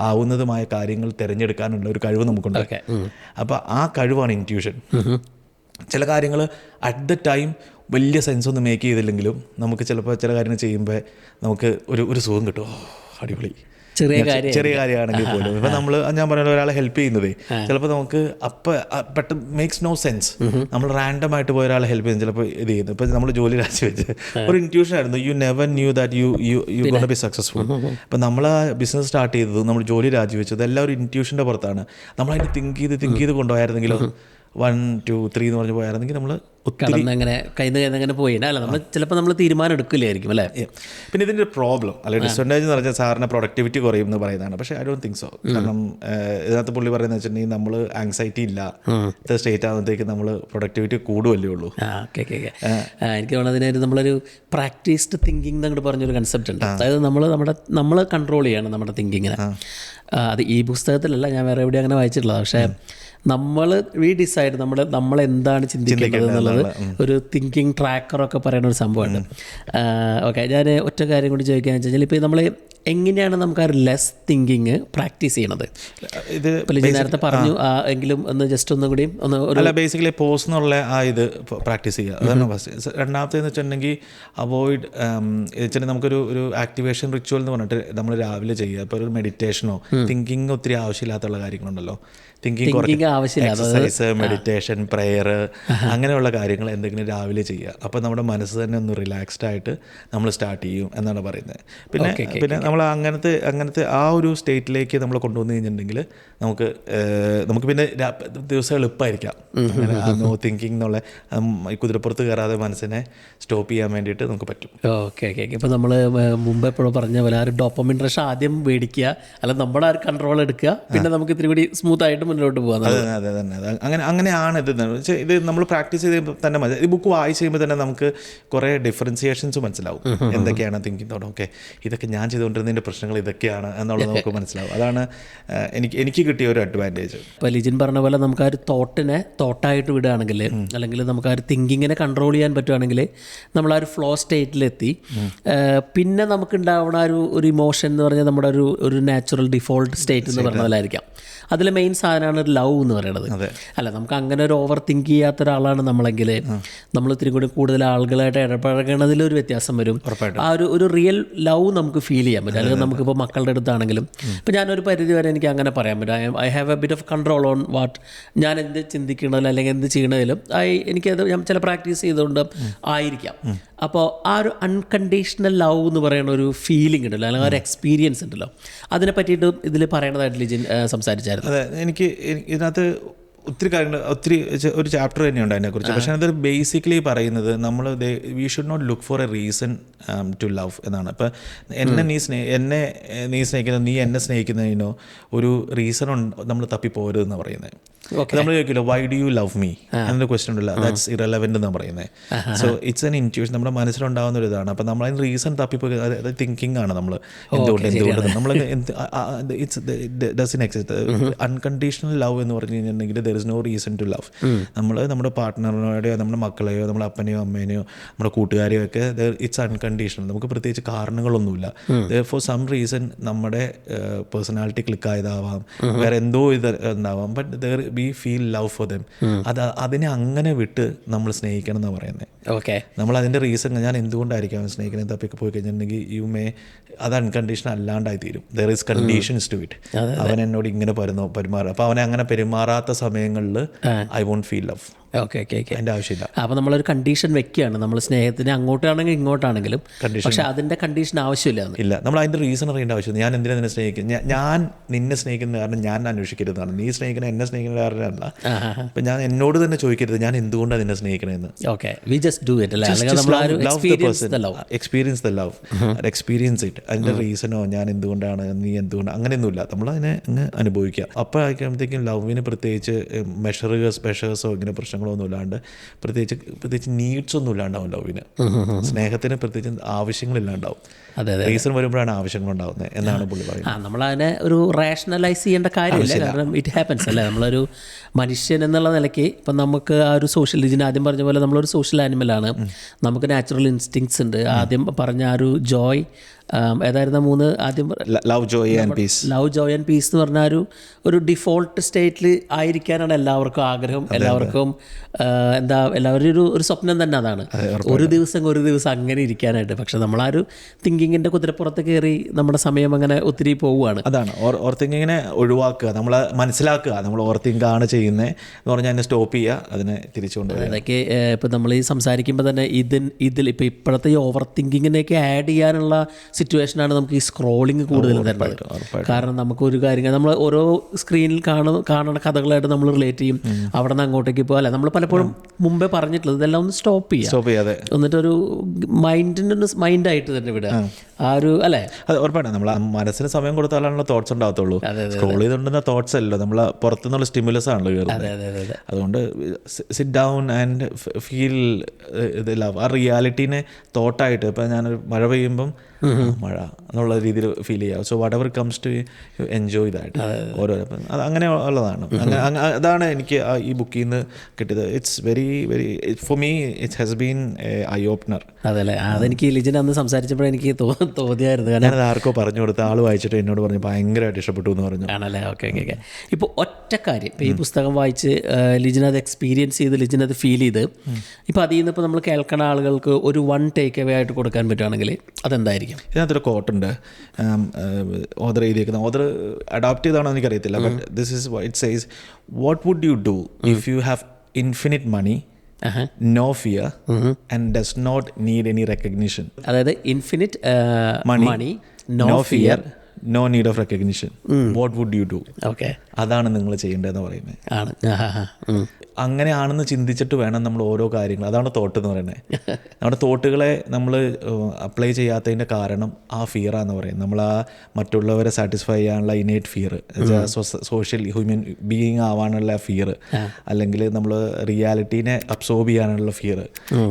ആവുന്നതുമായ കാര്യങ്ങൾ തിരഞ്ഞെടുക്കാനുള്ള ഒരു കഴിവ് നമുക്കുണ്ട്. അപ്പോൾ ആ കഴിവാണ് ഇൻറ്റ്യൂഷൻ. ചില കാര്യങ്ങൾ അറ്റ് ദ ടൈം വലിയ സെൻസ് ഒന്നും മേക്ക് ചെയ്തില്ലെങ്കിലും നമുക്ക് ചിലപ്പോൾ ചില കാര്യങ്ങൾ ചെയ്യുമ്പോൾ നമുക്ക് ഒരു സുഖം കിട്ടും, അടിപൊളി, ചെറിയ കാര്യമാണെങ്കിൽ പോലും. ഇപ്പം ഞാൻ പറഞ്ഞ ഒരാളെ ഹെൽപ്പ് ചെയ്യുന്നത് ചിലപ്പോൾ നമുക്ക് പെട്ടെന്ന് മേക്സ് നോ സെൻസ്. നമ്മൾ റാൻഡം ആയിട്ട് പോയ ഒരാളെ ഹെൽപ്പ് ചെയ്യുന്നത് ചിലപ്പോൾ ഇത് ചെയ്യുന്നത്. ഇപ്പം നമ്മൾ ജോലി രാജിവെച്ച് ഒരു ഇൻറ്റ്യൂഷൻ ആയിരുന്നു, you never knew that you gonna B successful. അപ്പം നമ്മൾ ആ ബിസിനസ് സ്റ്റാർട്ട് ചെയ്തത്, നമ്മൾ ജോലി രാജിവെച്ചത് എല്ലാം ഒരു ഇൻറ്റ്യൂഷൻ്റെ പുറത്താണ്. നമ്മളതിന് തിങ്ക് ചെയ്ത് കൊണ്ടുപോയായിരുന്നെങ്കിലോ 1 2 3 എന്ന് പറഞ്ഞ് പോയായിരുന്നെങ്കിൽ നമ്മൾ അങ്ങനെ കൈന്ന് പോയി അല്ല, നമ്മൾ ചിലപ്പോൾ നമ്മൾ തീരുമാനം എടുക്കില്ലായിരിക്കും അല്ലേ. പിന്നെ ഇതിൻ്റെ ഒരു പ്രോബ്ലം അല്ലെങ്കിൽ ഡിസ്അഡ്വാൻറ്റേജ് എന്ന് പറഞ്ഞാൽ സാറിന് പ്രൊഡക്ടിവിറ്റി കുറയും എന്ന് പറയുന്നതാണ്. പക്ഷേ ഐ ഡോണ്ട് തിങ്ക് സോ. കാരണം ഇതിനകത്ത് പുള്ളി പറയുന്നത് വെച്ചിട്ടുണ്ടെങ്കിൽ നമ്മൾ ആങ്സൈറ്റി ഇല്ല സ്റ്റേറ്റ് ആകുമ്പോഴത്തേക്ക് നമ്മൾ പ്രൊഡക്ടിവിറ്റി കൂടുമല്ലേ ഉള്ളൂ. എനിക്ക് തോന്നുന്നതിന് നമ്മളൊരു പ്രാക്ടീസ്ഡ് തിങ്കിങ് എന്നങ്ങോട്ട് പറഞ്ഞൊരു കൺസെപ്റ്റ് ഉണ്ട്. അതായത് നമ്മൾ കൺട്രോൾ ചെയ്യണം നമ്മുടെ തിങ്കിങ്ങിനെ. അത് ഈ പുസ്തകത്തിലല്ല, ഞാൻ വേറെ എവിടെയും അങ്ങനെ വായിച്ചിട്ടുള്ളത്. പക്ഷേ വി ഡിസൈഡ് നമ്മൾ എന്താണ് ചിന്തിക്കുന്നത് എന്നുള്ളത് ഒരു തിങ്കിങ് ട്രാക്കറൊക്കെ പറയുന്ന ഒരു സംഭവമാണ്. ഓക്കെ, ഞാൻ ഒറ്റ കാര്യം കൂടി ചോദിക്കുകയെന്ന് വെച്ചാൽ, ഇപ്പോൾ നമ്മൾ എങ്ങനെയാണ് നമുക്ക് ആ ലെസ് തിങ്കിങ് പ്രാക്ടീസ് ചെയ്യണത്? ഇത് നേരത്തെ പറഞ്ഞു, എങ്കിലും ഒന്ന് ജസ്റ്റ് ഒന്നും കൂടി ബേസിക്കലി പോസ് എന്നുള്ള ആ ഇത് പ്രാക്ടീസ് ചെയ്യുക, അതാണ് ഫസ്റ്റ്. രണ്ടാമത്തേന്ന് വെച്ചിട്ടുണ്ടെങ്കിൽ അവോയ്ഡ് നമുക്കൊരു ആക്ടിവേഷൻ റിച്വൽ എന്ന് പറഞ്ഞിട്ട് നമ്മൾ രാവിലെ ചെയ്യുക. ഇപ്പോൾ ഒരു മെഡിറ്റേഷനോ തിങ്കിങ് ഒത്തിരി ആവശ്യമില്ലാത്തുള്ള കാര്യങ്ങളുണ്ടല്ലോ, തിങ്കിങ് എക്സസൈസ്, മെഡിറ്റേഷൻ, പ്രെയർ, അങ്ങനെയുള്ള കാര്യങ്ങൾ എന്തെങ്കിലും രാവിലെ ചെയ്യുക. അപ്പോൾ നമ്മുടെ മനസ്സ് തന്നെ ഒന്ന് റിലാക്സ്ഡ് ആയിട്ട് നമ്മൾ സ്റ്റാർട്ട് ചെയ്യും എന്നാണ് പറയുന്നത്. പിന്നെ നമ്മൾ അങ്ങനത്തെ ആ ഒരു സ്റ്റേറ്റിലേക്ക് നമ്മൾ കൊണ്ടുവന്നു കഴിഞ്ഞിട്ടുണ്ടെങ്കിൽ നമുക്ക് പിന്നെ ദിവസം എളുപ്പമായിരിക്കാം. നോ തിങ്കിങ് എന്നുള്ള ഈ കുതിരപ്പുറത്ത് കയറാതെ മനസ്സിനെ സ്റ്റോപ്പ് ചെയ്യാൻ വേണ്ടിയിട്ട് നമുക്ക് പറ്റും. ഓക്കെ. ഇപ്പോൾ നമ്മൾ മുമ്പ് എപ്പോഴും പറഞ്ഞ പോലെ ആ ഒരു ഡോപ്പമിൻ റഷ് ആദ്യം മേടിക്കുക, അല്ല നമ്മുടെ ആ ഒരു കൺട്രോൾ എടുക്കുക, പിന്നെ നമുക്ക് ഇത്തിരി കൂടി സ്മൂത്ത് ആയിട്ട് മുന്നോട്ട് പോകാം. അതെ തന്നെ അങ്ങനെയാണ് ഇത് നമ്മൾ പ്രാക്ടീസ് ചെയ്ത് തന്നെ ഈ ബുക്ക് വായിച്ച് കഴിയുമ്പോൾ തന്നെ നമുക്ക് കുറേ ഡിഫറൻസിയേഷൻസ് മനസ്സിലാവും. എന്തൊക്കെയാണ് തിങ്കിങ് തോട്ട്, ഓക്കെ ഇതൊക്കെ ഞാൻ ചെയ്തുകൊണ്ടിരുന്നതിൻ്റെ പ്രശ്നങ്ങൾ ഇതൊക്കെയാണ് എന്നുള്ളത് നമുക്ക് മനസ്സിലാവും. അതാണ് എനിക്ക് കിട്ടിയ ഒരു അഡ്വാൻറ്റേജ്. ഇപ്പോൾ ലിജിൻ പറഞ്ഞ പോലെ നമുക്ക് ആ ഒരു തോട്ടായിട്ട് വിടുകയാണെങ്കിൽ, അല്ലെങ്കിൽ നമുക്ക് ആ ഒരു തിങ്കിങ്ങിനെ കൺട്രോൾ ചെയ്യാൻ പറ്റുകയാണെങ്കിൽ നമ്മൾ ആ ഒരു ഫ്ലോ സ്റ്റേറ്റിലെത്തി. പിന്നെ നമുക്ക് ഉണ്ടാവുന്ന ഒരു ഇമോഷൻ എന്ന് പറഞ്ഞാൽ നമ്മുടെ ഒരു നാച്ചുറൽ ഡിഫോൾട്ട് സ്റ്റേറ്റ് എന്ന് പറഞ്ഞ പോലെ ആയിരിക്കാം. അതിൽ മെയിൻ സാധനമാണ് ഒരു ലവ് എന്ന് പറയുന്നത്. അല്ല, നമുക്ക് അങ്ങനെ ഒരു ഓവർ തിങ്ക് ചെയ്യാത്ത ഒരാളാണ് നമ്മളെങ്കിൽ നമ്മൾ ഇത്തിരി കൂടി കൂടുതൽ ആളുകളായിട്ട് ഇടപഴകണതിലൊരു വ്യത്യാസം വരും. ആ ഒരു റിയൽ ലവ് നമുക്ക് ഫീൽ ചെയ്യാൻ പറ്റും. അല്ലെങ്കിൽ നമുക്കിപ്പോൾ മക്കളുടെ അടുത്താണെങ്കിലും ഇപ്പോൾ ഞാനൊരു പരിധി വരെ എനിക്ക് അങ്ങനെ പറയാൻ പറ്റും. I have A bit of control on what ഞാൻ എന്ത് ചിന്തിക്കണതിലും അല്ലെങ്കിൽ എന്ത് ചെയ്യണതിലും എനിക്കത് ഞാൻ ചില പ്രാക്ടീസ് ചെയ്തുകൊണ്ട് ആയിരിക്കാം. അപ്പോൾ ആ ഒരു അൺകണ്ടീഷണൽ ലവ് എന്ന് പറയുന്ന ഒരു ഫീലിംഗ് ഉണ്ടല്ലോ, അല്ലെങ്കിൽ ഒരു എക്സ്പീരിയൻസ് ഉണ്ടല്ലോ, അതിനെ പറ്റിയിട്ട് ഇതിൽ പറയണതായിട്ട് ലിജിൻ സംസാരിച്ചായിരുന്നു. അതെ, എനിക്ക് ഇതിനകത്ത് ഒത്തിരി കാര്യങ്ങൾ ഒരു ചാപ്റ്റർ തന്നെയുണ്ട് അതിനെക്കുറിച്ച്. പക്ഷേ അത് ബേസിക്കലി പറയുന്നത് നമ്മൾ we should not look for a reason to love എന്നാണ്. ഇപ്പം എന്നെ നീ സ്നേഹിക്കുന്നത്, നീ എന്നെ സ്നേഹിക്കുന്നതിനോ ഒരു റീസൺ നമ്മൾ തപ്പിപ്പോരുതെന്ന് പറയുന്നത്. നമ്മൾ ചോദിക്കില്ല why do you love me എന്നൊരു ക്വസ്റ്റ്യൻ ഉണ്ടല്ലോ, ദാറ്റ്സ് ഇറലവൻ്റ് എന്നാണ് പറയുന്നത്. സോ ഇറ്റ്സ് എൻ ഇൻറ്റ്യൂഷൻ, നമ്മുടെ മനസ്സിലുണ്ടാകുന്ന ഒരു ഇതാണ്. അപ്പം നമ്മൾ അതിന് റീസൺ തപ്പിപ്പോയി, അത് തിങ്കിങ് ആണ്. നമ്മൾ എന്തുകൊണ്ട് നമ്മൾ it's doesn't exist. Unconditional love എന്ന് പറഞ്ഞു കഴിഞ്ഞിട്ടുണ്ടെങ്കിൽ there is no reason to love. നമ്മൾ നമ്മുടെ പാർട്ട്ണറിനോടെയോ നമ്മുടെ മക്കളെയോ നമ്മുടെ അപ്പനെയോ അമ്മേനെയോ നമ്മുടെ കൂട്ടുകാരെയോ ഒക്കെ ഇറ്റ്സ് അൺകണ്ടീഷണൽ. നമുക്ക് പ്രത്യേകിച്ച് കാരണങ്ങളൊന്നുമില്ല. ഫോർ സം റീസൺ നമ്മുടെ പേഴ്സണാലിറ്റി ക്ലിക്കായതാവാം, വേറെ എന്തോ ഇത് ഉണ്ടാവാം, but there we feel love for them. അതിനെ അങ്ങനെ വിട്ട് നമ്മൾ സ്നേഹിക്കണം എന്നാണ് പറയുന്നത്. ഓക്കെ, നമ്മൾ അതിൻ്റെ റീസൺ ഞാൻ എന്തുകൊണ്ടായിരിക്കും സ്നേഹിക്കുന്നത് തപ്പിക്ക് പോയി കഴിഞ്ഞിട്ടുണ്ടെങ്കിൽ അത് അൺകണ്ടീഷണൽ അല്ലാണ്ടായി തീരും. There is conditions to it. അവൻ എന്നോട് ഇങ്ങനെ പെരുമാറും, അപ്പോൾ അവനെ അങ്ങനെ പെരുമാറാത്ത സമയങ്ങളിൽ I won't feel love. Okay. അതിൻ്റെ ആവശ്യമില്ല. അപ്പോൾ നമ്മളൊരു കണ്ടീഷൻ വെക്കുകയാണ്, നമ്മൾ സ്നേഹത്തിന് അങ്ങോട്ടാണെങ്കിലും ഇങ്ങോട്ടാണെങ്കിലും, പക്ഷേ അതിൻ്റെ കണ്ടീഷൻ ആവശ്യമില്ല. നമ്മൾ അതിൻ്റെ റീസൺ അറിയേണ്ട ആവശ്യമില്ല. ഞാൻ എന്തിനാ നിന്നെ സ്നേഹിക്കുന്നത്, ഞാൻ നിന്നെ സ്നേഹിക്കുന്ന കാരണം ഞാൻ അന്വേഷിക്കരുതാണ്. നീ സ്നേഹിക്കുന്ന എന്നെ സ്നേഹിക്കുന്ന കാരണമല്ല. അപ്പം ഞാൻ എന്നോട് തന്നെ ചോദിക്കരുത് ഞാൻ എന്തുകൊണ്ടാണ് നിന്നെ സ്നേഹിക്കണമെന്ന്. Okay, we just do it. Experience the love, experience it. അതിൻ്റെ റീസണോ ഞാൻ എന്തുകൊണ്ടാണ് നീ എന്തുകൊണ്ടാണ് അങ്ങനെയൊന്നുമില്ല. നമ്മളതിനെ അങ്ങ് അനുഭവിക്കുക. അപ്പോൾ ആയിരിക്കുമ്പോഴത്തേക്കും ലവിന് പ്രത്യേകിച്ച് മെഷേഴ്സോ ഇങ്ങനെ പ്രശ്നങ്ങളൊന്നും ഇല്ലാണ്ട്, പ്രത്യേകിച്ച് നീഡ്സ് ഒന്നും ഇല്ലാണ്ടാവും ലവിന്. സ്നേഹത്തിന് പ്രത്യേകിച്ച് ആവശ്യങ്ങളില്ലാണ്ടാവും. റീസൺ വരുമ്പോഴാണ് ആവശ്യങ്ങളുണ്ടാവുന്നത് എന്നാണ് പുള്ളി പറയുന്നത്. നമ്മളതിനെ ഒരു റാഷണലൈസ് ചെയ്യേണ്ട കാര്യമില്ല, കാരണം ഇറ്റ് ഹാപ്പൻസ് അല്ലേ. നമ്മളൊരു മനുഷ്യൻ എന്നുള്ള നിലയ്ക്ക് ഇപ്പം നമുക്ക് ആ ഒരു സോഷ്യൽ, ഇതിന് ആദ്യം പറഞ്ഞ പോലെ നമ്മളൊരു സോഷ്യൽ ആനിമലാണ്. നമുക്ക് നാച്ചുറൽ ഇൻസ്റ്റിങ്സ് ഉണ്ട്. ആദ്യം പറഞ്ഞ ആ ഒരു ജോയ്, ഏതായിരുന്നു മൂന്ന് ആദ്യം? Love, Joy and piece. Love, Joy and piece എന്ന് പറഞ്ഞാൽ ഒരു ഡിഫോൾട്ട് സ്റ്റേറ്റിൽ ആയിരിക്കാനാണ് എല്ലാവർക്കും ആഗ്രഹം. എല്ലാവർക്കും എല്ലാവരും ഒരു സ്വപ്നം തന്നെ അതാണ്, ഒരു ദിവസം അങ്ങനെ ഇരിക്കാനായിട്ട്. പക്ഷെ നമ്മളാ ഒരു തിങ്കിങ്ങിൻ്റെ കുതിരപ്പുറത്ത് കയറി നമ്മുടെ സമയം അങ്ങനെ ഒത്തിരി പോവുകയാണ്. അതാണ് ഓവർ തിങ്കിങ്ങിനെ ഒഴിവാക്കുക, നമ്മൾ മനസ്സിലാക്കുക നമ്മൾ ഓവർ തിങ്ക് ആണ് ചെയ്യുന്നത് എന്ന് പറഞ്ഞാൽ അതിനെ സ്റ്റോപ്പ് ചെയ്യുക, അതിനെ തിരിച്ചുകൊണ്ട്. അതൊക്കെ ഇപ്പം നമ്മൾ ഈ സംസാരിക്കുമ്പോൾ തന്നെ ഇതിൽ ഇപ്പം ഇപ്പോഴത്തെ ഈ ഓവർ തിങ്കിങ്ങിനെയൊക്കെ ആഡ് ചെയ്യാനുള്ള സിറ്റുവേഷനാണ് നമുക്ക് ഈ സ്ക്രോളിങ് കൂടുതലും തരുന്നത്. കാരണം നമുക്ക് ഒരു കാര്യം നമ്മൾ ഓരോ സ്ക്രീനിൽ കാണുന്ന കഥകളായിട്ട് നമ്മൾ റിലേറ്റ് ചെയ്യും. അവിടെ നിന്ന് അങ്ങോട്ടേക്ക് പോകുക. അല്ല, നമ്മൾ പലപ്പോഴും മുമ്പേ പറഞ്ഞിട്ടുള്ളത് ഇതെല്ലാം ഒന്ന് സ്റ്റോപ്പ് ചെയ്യാതെ എന്നിട്ടൊരു മൈൻഡായിട്ട് തന്നെ വിടുക. ആ ഒരു അല്ലേ, അത് ഉറപ്പാണ്. നമ്മൾ മനസ്സിന് സമയം കൊടുത്താലാണല്ലോ തോട്ട്സ് ഉണ്ടാകത്തുള്ളൂ. സ്ക്രോൾ ചെയ്തുകൊണ്ടുന്ന തോട്ട്സ് അല്ലല്ലോ, നമ്മൾ പുറത്തുനിന്നുള്ള സ്റ്റിമുലസ് ആണല്ലോ കയറുന്നത്. അതുകൊണ്ട് സിറ്റ് ഡൗൺ ആൻഡ് ഫീൽ ഇത് ലവ്. ആ റിയാലിറ്റീനെ തോട്ടായിട്ട്, ഇപ്പം ഞാനൊരു മഴ പെയ്യുമ്പം മഴ എന്നുള്ള രീതിയിൽ ഫീൽ ചെയ്യാം. So whatever comes to enjoy that. ഓരോ അത് അങ്ങനെ ഉള്ളതാണ്. അതാണ് എനിക്ക് ഈ ബുക്കിൽ നിന്ന് കിട്ടിയത്. It's very for me it has been I opener. അതല്ലേ, അതെനിക്ക് ലിജിൻ അന്ന് സംസാരിച്ചപ്പോൾ എനിക്ക് തോന്നിയായിരുന്നു. ഞാനത് ആർക്കോ പറഞ്ഞു കൊടുത്ത ആൾ വായിച്ചിട്ട് എന്നോട് പറഞ്ഞു ഭയങ്കരമായിട്ട് ഇഷ്ടപ്പെട്ടു എന്ന് പറഞ്ഞു. ആണല്ലേ, ഓക്കെ. ഇപ്പോൾ ഒറ്റ കാര്യം, ഇപ്പോൾ ഈ പുസ്തകം വായിച്ച് ലിജിൻ അത് എക്സ്പീരിയൻസ് ചെയ്ത്, ലിജിൻ അത് ഫീൽ ചെയ്ത്, ഇപ്പോൾ അതിൽ നിന്ന് ഇപ്പോൾ നമ്മൾ കേൾക്കുന്ന ആളുകൾക്ക് ഒരു വൺ ടേക്ക് അവേ ആയിട്ട് കൊടുക്കാൻ പറ്റുകയാണെങ്കിൽ അതെന്തായിരിക്കും? ഇതിനകത്തൊരു കോട്ടുണ്ട് ഓദർ എഴുതിയേക്കുന്നത്. ഓദർ അഡോപ്റ്റ് ചെയ്താണോ എനിക്കറിയത്തില്ല, but this is it says, what would you do if you have infinite money no fear and does not need any recognition. അതായത് infinite money, no fear, no need of recognition. What would you do? Okay, അതാണ് നിങ്ങൾ ചെയ്യേണ്ടതെന്ന് പറയുന്നത്. ആണ്. അങ്ങനെയാണെന്ന് ചിന്തിച്ചിട്ട് വേണം നമ്മൾ ഓരോ കാര്യങ്ങൾ. അതാണ് തോട്ട് എന്ന് പറയുന്നത്. നമ്മുടെ തോട്ടുകളെ നമ്മൾ അപ്ലൈ ചെയ്യാത്തതിൻ്റെ കാരണം ആ ഫിയറാന്ന് പറയുന്നത്. നമ്മൾ ആ മറ്റുള്ളവരെ സാറ്റിസ്ഫൈ ചെയ്യാനുള്ള innate fear, social human being ആവാനുള്ള ഫിയർ, അല്ലെങ്കിൽ നമ്മൾ റിയാലിറ്റീനെ അബ്സോർബ് ചെയ്യാനുള്ള ഫിയർ,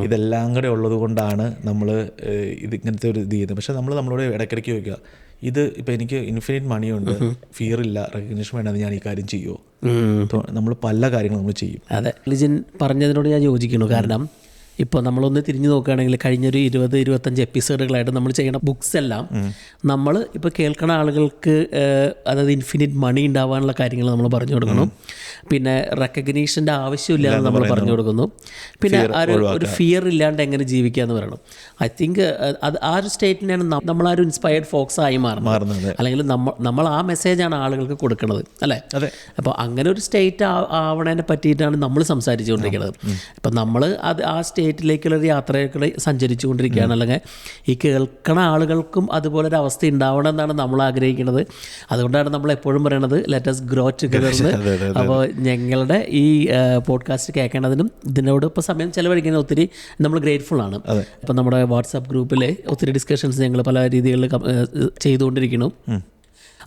ഇതെല്ലാം കൂടെ ഉള്ളത് കൊണ്ടാണ് നമ്മൾ ഇങ്ങനത്തെ ഒരു ഇത് ചെയ്യുന്നത്. പക്ഷെ നമ്മളോട് ഇടയ്ക്കിടയ്ക്ക് ചോദിക്കുക, ഇത് ഇപ്പം എനിക്ക് ഇൻഫിനിറ്റ് മണിയുണ്ട്, ഫിയർ ഇല്ല, റെക്കഗ്നിഷൻ വേണ്ടെന്ന് ഞാൻ ഈ കാര്യം ചെയ്യുമോ? നമ്മൾ പല കാര്യങ്ങളും നമ്മൾ ചെയ്യും. അതെ, ലിജിൻ പറഞ്ഞതിനോട് ഞാൻ യോജിക്കുന്നു. കാരണം ഇപ്പോൾ നമ്മളൊന്ന് തിരിഞ്ഞു നോക്കുകയാണെങ്കിൽ കഴിഞ്ഞൊരു 20-25 എപ്പിസോഡുകളായിട്ട് നമ്മൾ ചെയ്യുന്ന ബുക്സ് എല്ലാം നമ്മൾ ഇപ്പോൾ കേൾക്കുന്ന ആളുകൾക്ക് അതായത് ഇൻഫിനിറ്റ് മണി ഉണ്ടാവാനുള്ള കാര്യങ്ങൾ നമ്മൾ പറഞ്ഞു കൊടുക്കണം, പിന്നെ റെക്കഗ്നീഷൻ്റെ ആവശ്യമില്ല എന്ന് നമ്മൾ പറഞ്ഞു കൊടുക്കുന്നു, പിന്നെ ഒരു ഫിയർ ഇല്ലാണ്ട് എങ്ങനെ ജീവിക്കുക എന്ന് പറയണം. ഐ തിങ്ക് അത് ആ ഒരു സ്റ്റേറ്റിനാണ് നമ്മളൊരു ഇൻസ്പയർഡ് ഫോക്സ് ആയി മാറുന്നത്, അല്ലെങ്കിൽ നമ്മൾ ആ മെസ്സേജാണ് ആളുകൾക്ക് കൊടുക്കുന്നത്, അല്ലേ? അപ്പോൾ അങ്ങനെ ഒരു സ്റ്റേറ്റ് ആവണതിനെ പറ്റിയിട്ടാണ് നമ്മൾ സംസാരിച്ചുകൊണ്ടിരിക്കുന്നത്. ഇപ്പം നമ്മൾ അത് ആ സ്റ്റേറ്റിലേക്കുള്ളൊരു യാത്രയൊക്കെ സഞ്ചരിച്ചു കൊണ്ടിരിക്കുകയാണ്. അല്ലെങ്കിൽ ഈ കേൾക്കണ ആളുകൾക്കും അതുപോലെ ഒരു അവസ്ഥ ഉണ്ടാവണം എന്നാണ് നമ്മൾ ആഗ്രഹിക്കുന്നത്. അതുകൊണ്ടാണ് നമ്മൾ എപ്പോഴും പറയണത് ലെറ്റ് us grow together. അപ്പോൾ ഞങ്ങളുടെ ഈ പോഡ്കാസ്റ്റ് കേൾക്കേണ്ടതിനും ഇതിനോട് ഇപ്പോൾ സമയം ചെലവഴിക്കുന്നത് ഒത്തിരി നമ്മൾ ഗ്രേറ്റ്ഫുൾ ആണ്. ഇപ്പം നമ്മുടെ വാട്സാപ്പ് ഗ്രൂപ്പിൽ ഒത്തിരി ഡിസ്കഷൻസ് ഞങ്ങൾ പല രീതികളിൽ ചെയ്തുകൊണ്ടിരിക്കുന്നു.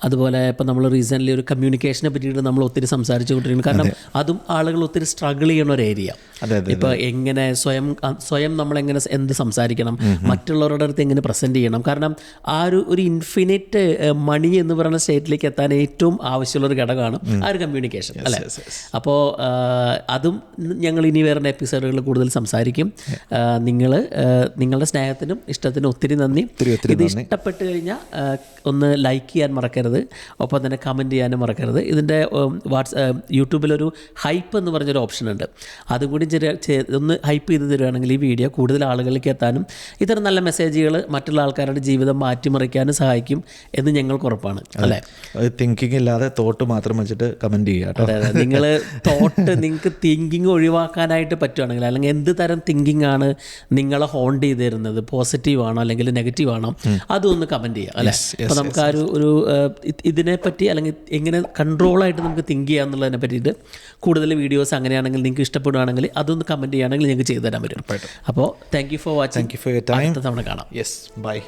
അതുപോലെ ഇപ്പം നമ്മൾ റീസെൻ്റ്ലി ഒരു കമ്മ്യൂണിക്കേഷനെ പറ്റിയിട്ട് നമ്മൾ ഒത്തിരി സംസാരിച്ചു കൊണ്ടിരിക്കുന്നു. കാരണം അതും ആളുകൾ ഒത്തിരി സ്ട്രഗിൾ ചെയ്യണ ഒരു ഏരിയ. ഇപ്പോൾ എങ്ങനെ സ്വയം നമ്മളെങ്ങനെ എന്ത് സംസാരിക്കണം, മറ്റുള്ളവരുടെ അടുത്ത് എങ്ങനെ പ്രസൻറ്റ് ചെയ്യണം. കാരണം ആ ഒരു ഇൻഫിനിറ്റ് മണി എന്ന് പറയുന്ന സ്റ്റേറ്റിലേക്ക് എത്താൻ ഏറ്റവും ആവശ്യമുള്ളൊരു ഘടകമാണ് ആ ഒരു കമ്മ്യൂണിക്കേഷൻ, അല്ലേ? അപ്പോൾ അതും ഞങ്ങൾ ഇനി വരുന്ന എപ്പിസോഡുകളിൽ കൂടുതൽ സംസാരിക്കും. നിങ്ങളുടെ സ്നേഹത്തിനും ഇഷ്ടത്തിനും ഒത്തിരി നന്ദി. ഇത് ഇഷ്ടപ്പെട്ട് കഴിഞ്ഞാൽ ഒന്ന് ലൈക്ക് ചെയ്യാൻ മറക്കരുത്, ഒപ്പം തന്നെ കമൻറ്റ് ചെയ്യാനും മറക്കരുത്. ഇതിൻ്റെ യൂട്യൂബിലൊരു ഹൈപ്പ് എന്ന് പറഞ്ഞൊരു ഓപ്ഷൻ ഉണ്ട്, അതും കൂടി ഒന്ന് ഹൈപ്പ് ചെയ്ത് തരുവാണെങ്കിൽ ഈ വീഡിയോ കൂടുതൽ ആളുകളിലേക്ക് എത്താനും ഇത്തരം നല്ല മെസ്സേജുകൾ മറ്റുള്ള ആൾക്കാരുടെ ജീവിതം മാറ്റിമറിക്കാനും സഹായിക്കും എന്ന് ഞങ്ങൾക്ക് ഉറപ്പാണ്, അല്ലേ? തിങ്കിങ് ഇല്ലാതെ തോട്ട് മാത്രം വെച്ചിട്ട് കമൻറ്റ് ചെയ്യുക. അതെ, നിങ്ങൾ നിങ്ങൾക്ക് തിങ്കിങ് ഒഴിവാക്കാനായിട്ട് പറ്റുവാണെങ്കിൽ, അല്ലെങ്കിൽ എന്ത് തരം തിങ്കിങ് ആണ് നിങ്ങളെ ഹോണ്ട് ചെയ്ത് തരുന്നത്, പോസിറ്റീവ് ആണോ അല്ലെങ്കിൽ നെഗറ്റീവ് ആണോ, അതൊന്ന് കമൻറ്റ് ചെയ്യുക, അല്ലേ? അപ്പോൾ നമുക്ക് ആ ഒരു ഇതിനെപ്പറ്റി അല്ലെങ്കിൽ എങ്ങനെ കൺട്രോളായിട്ട് നമുക്ക് തിങ്ക് ചെയ്യുക എന്നുള്ളതിനെ പറ്റിയിട്ട് കൂടുതൽ വീഡിയോസ് അങ്ങനെയാണെങ്കിൽ നിങ്ങൾക്ക് ഇഷ്ടപ്പെടുകയാണെങ്കിൽ അതൊന്ന് കമൻറ്റ് ചെയ്യുകയാണെങ്കിൽ നിങ്ങൾക്ക് ചെയ്തു തരാൻ പറ്റും. അപ്പോൾ thank you for watching. Thank you for your time. അടുത്ത തവണ കാണാം. Yes, by.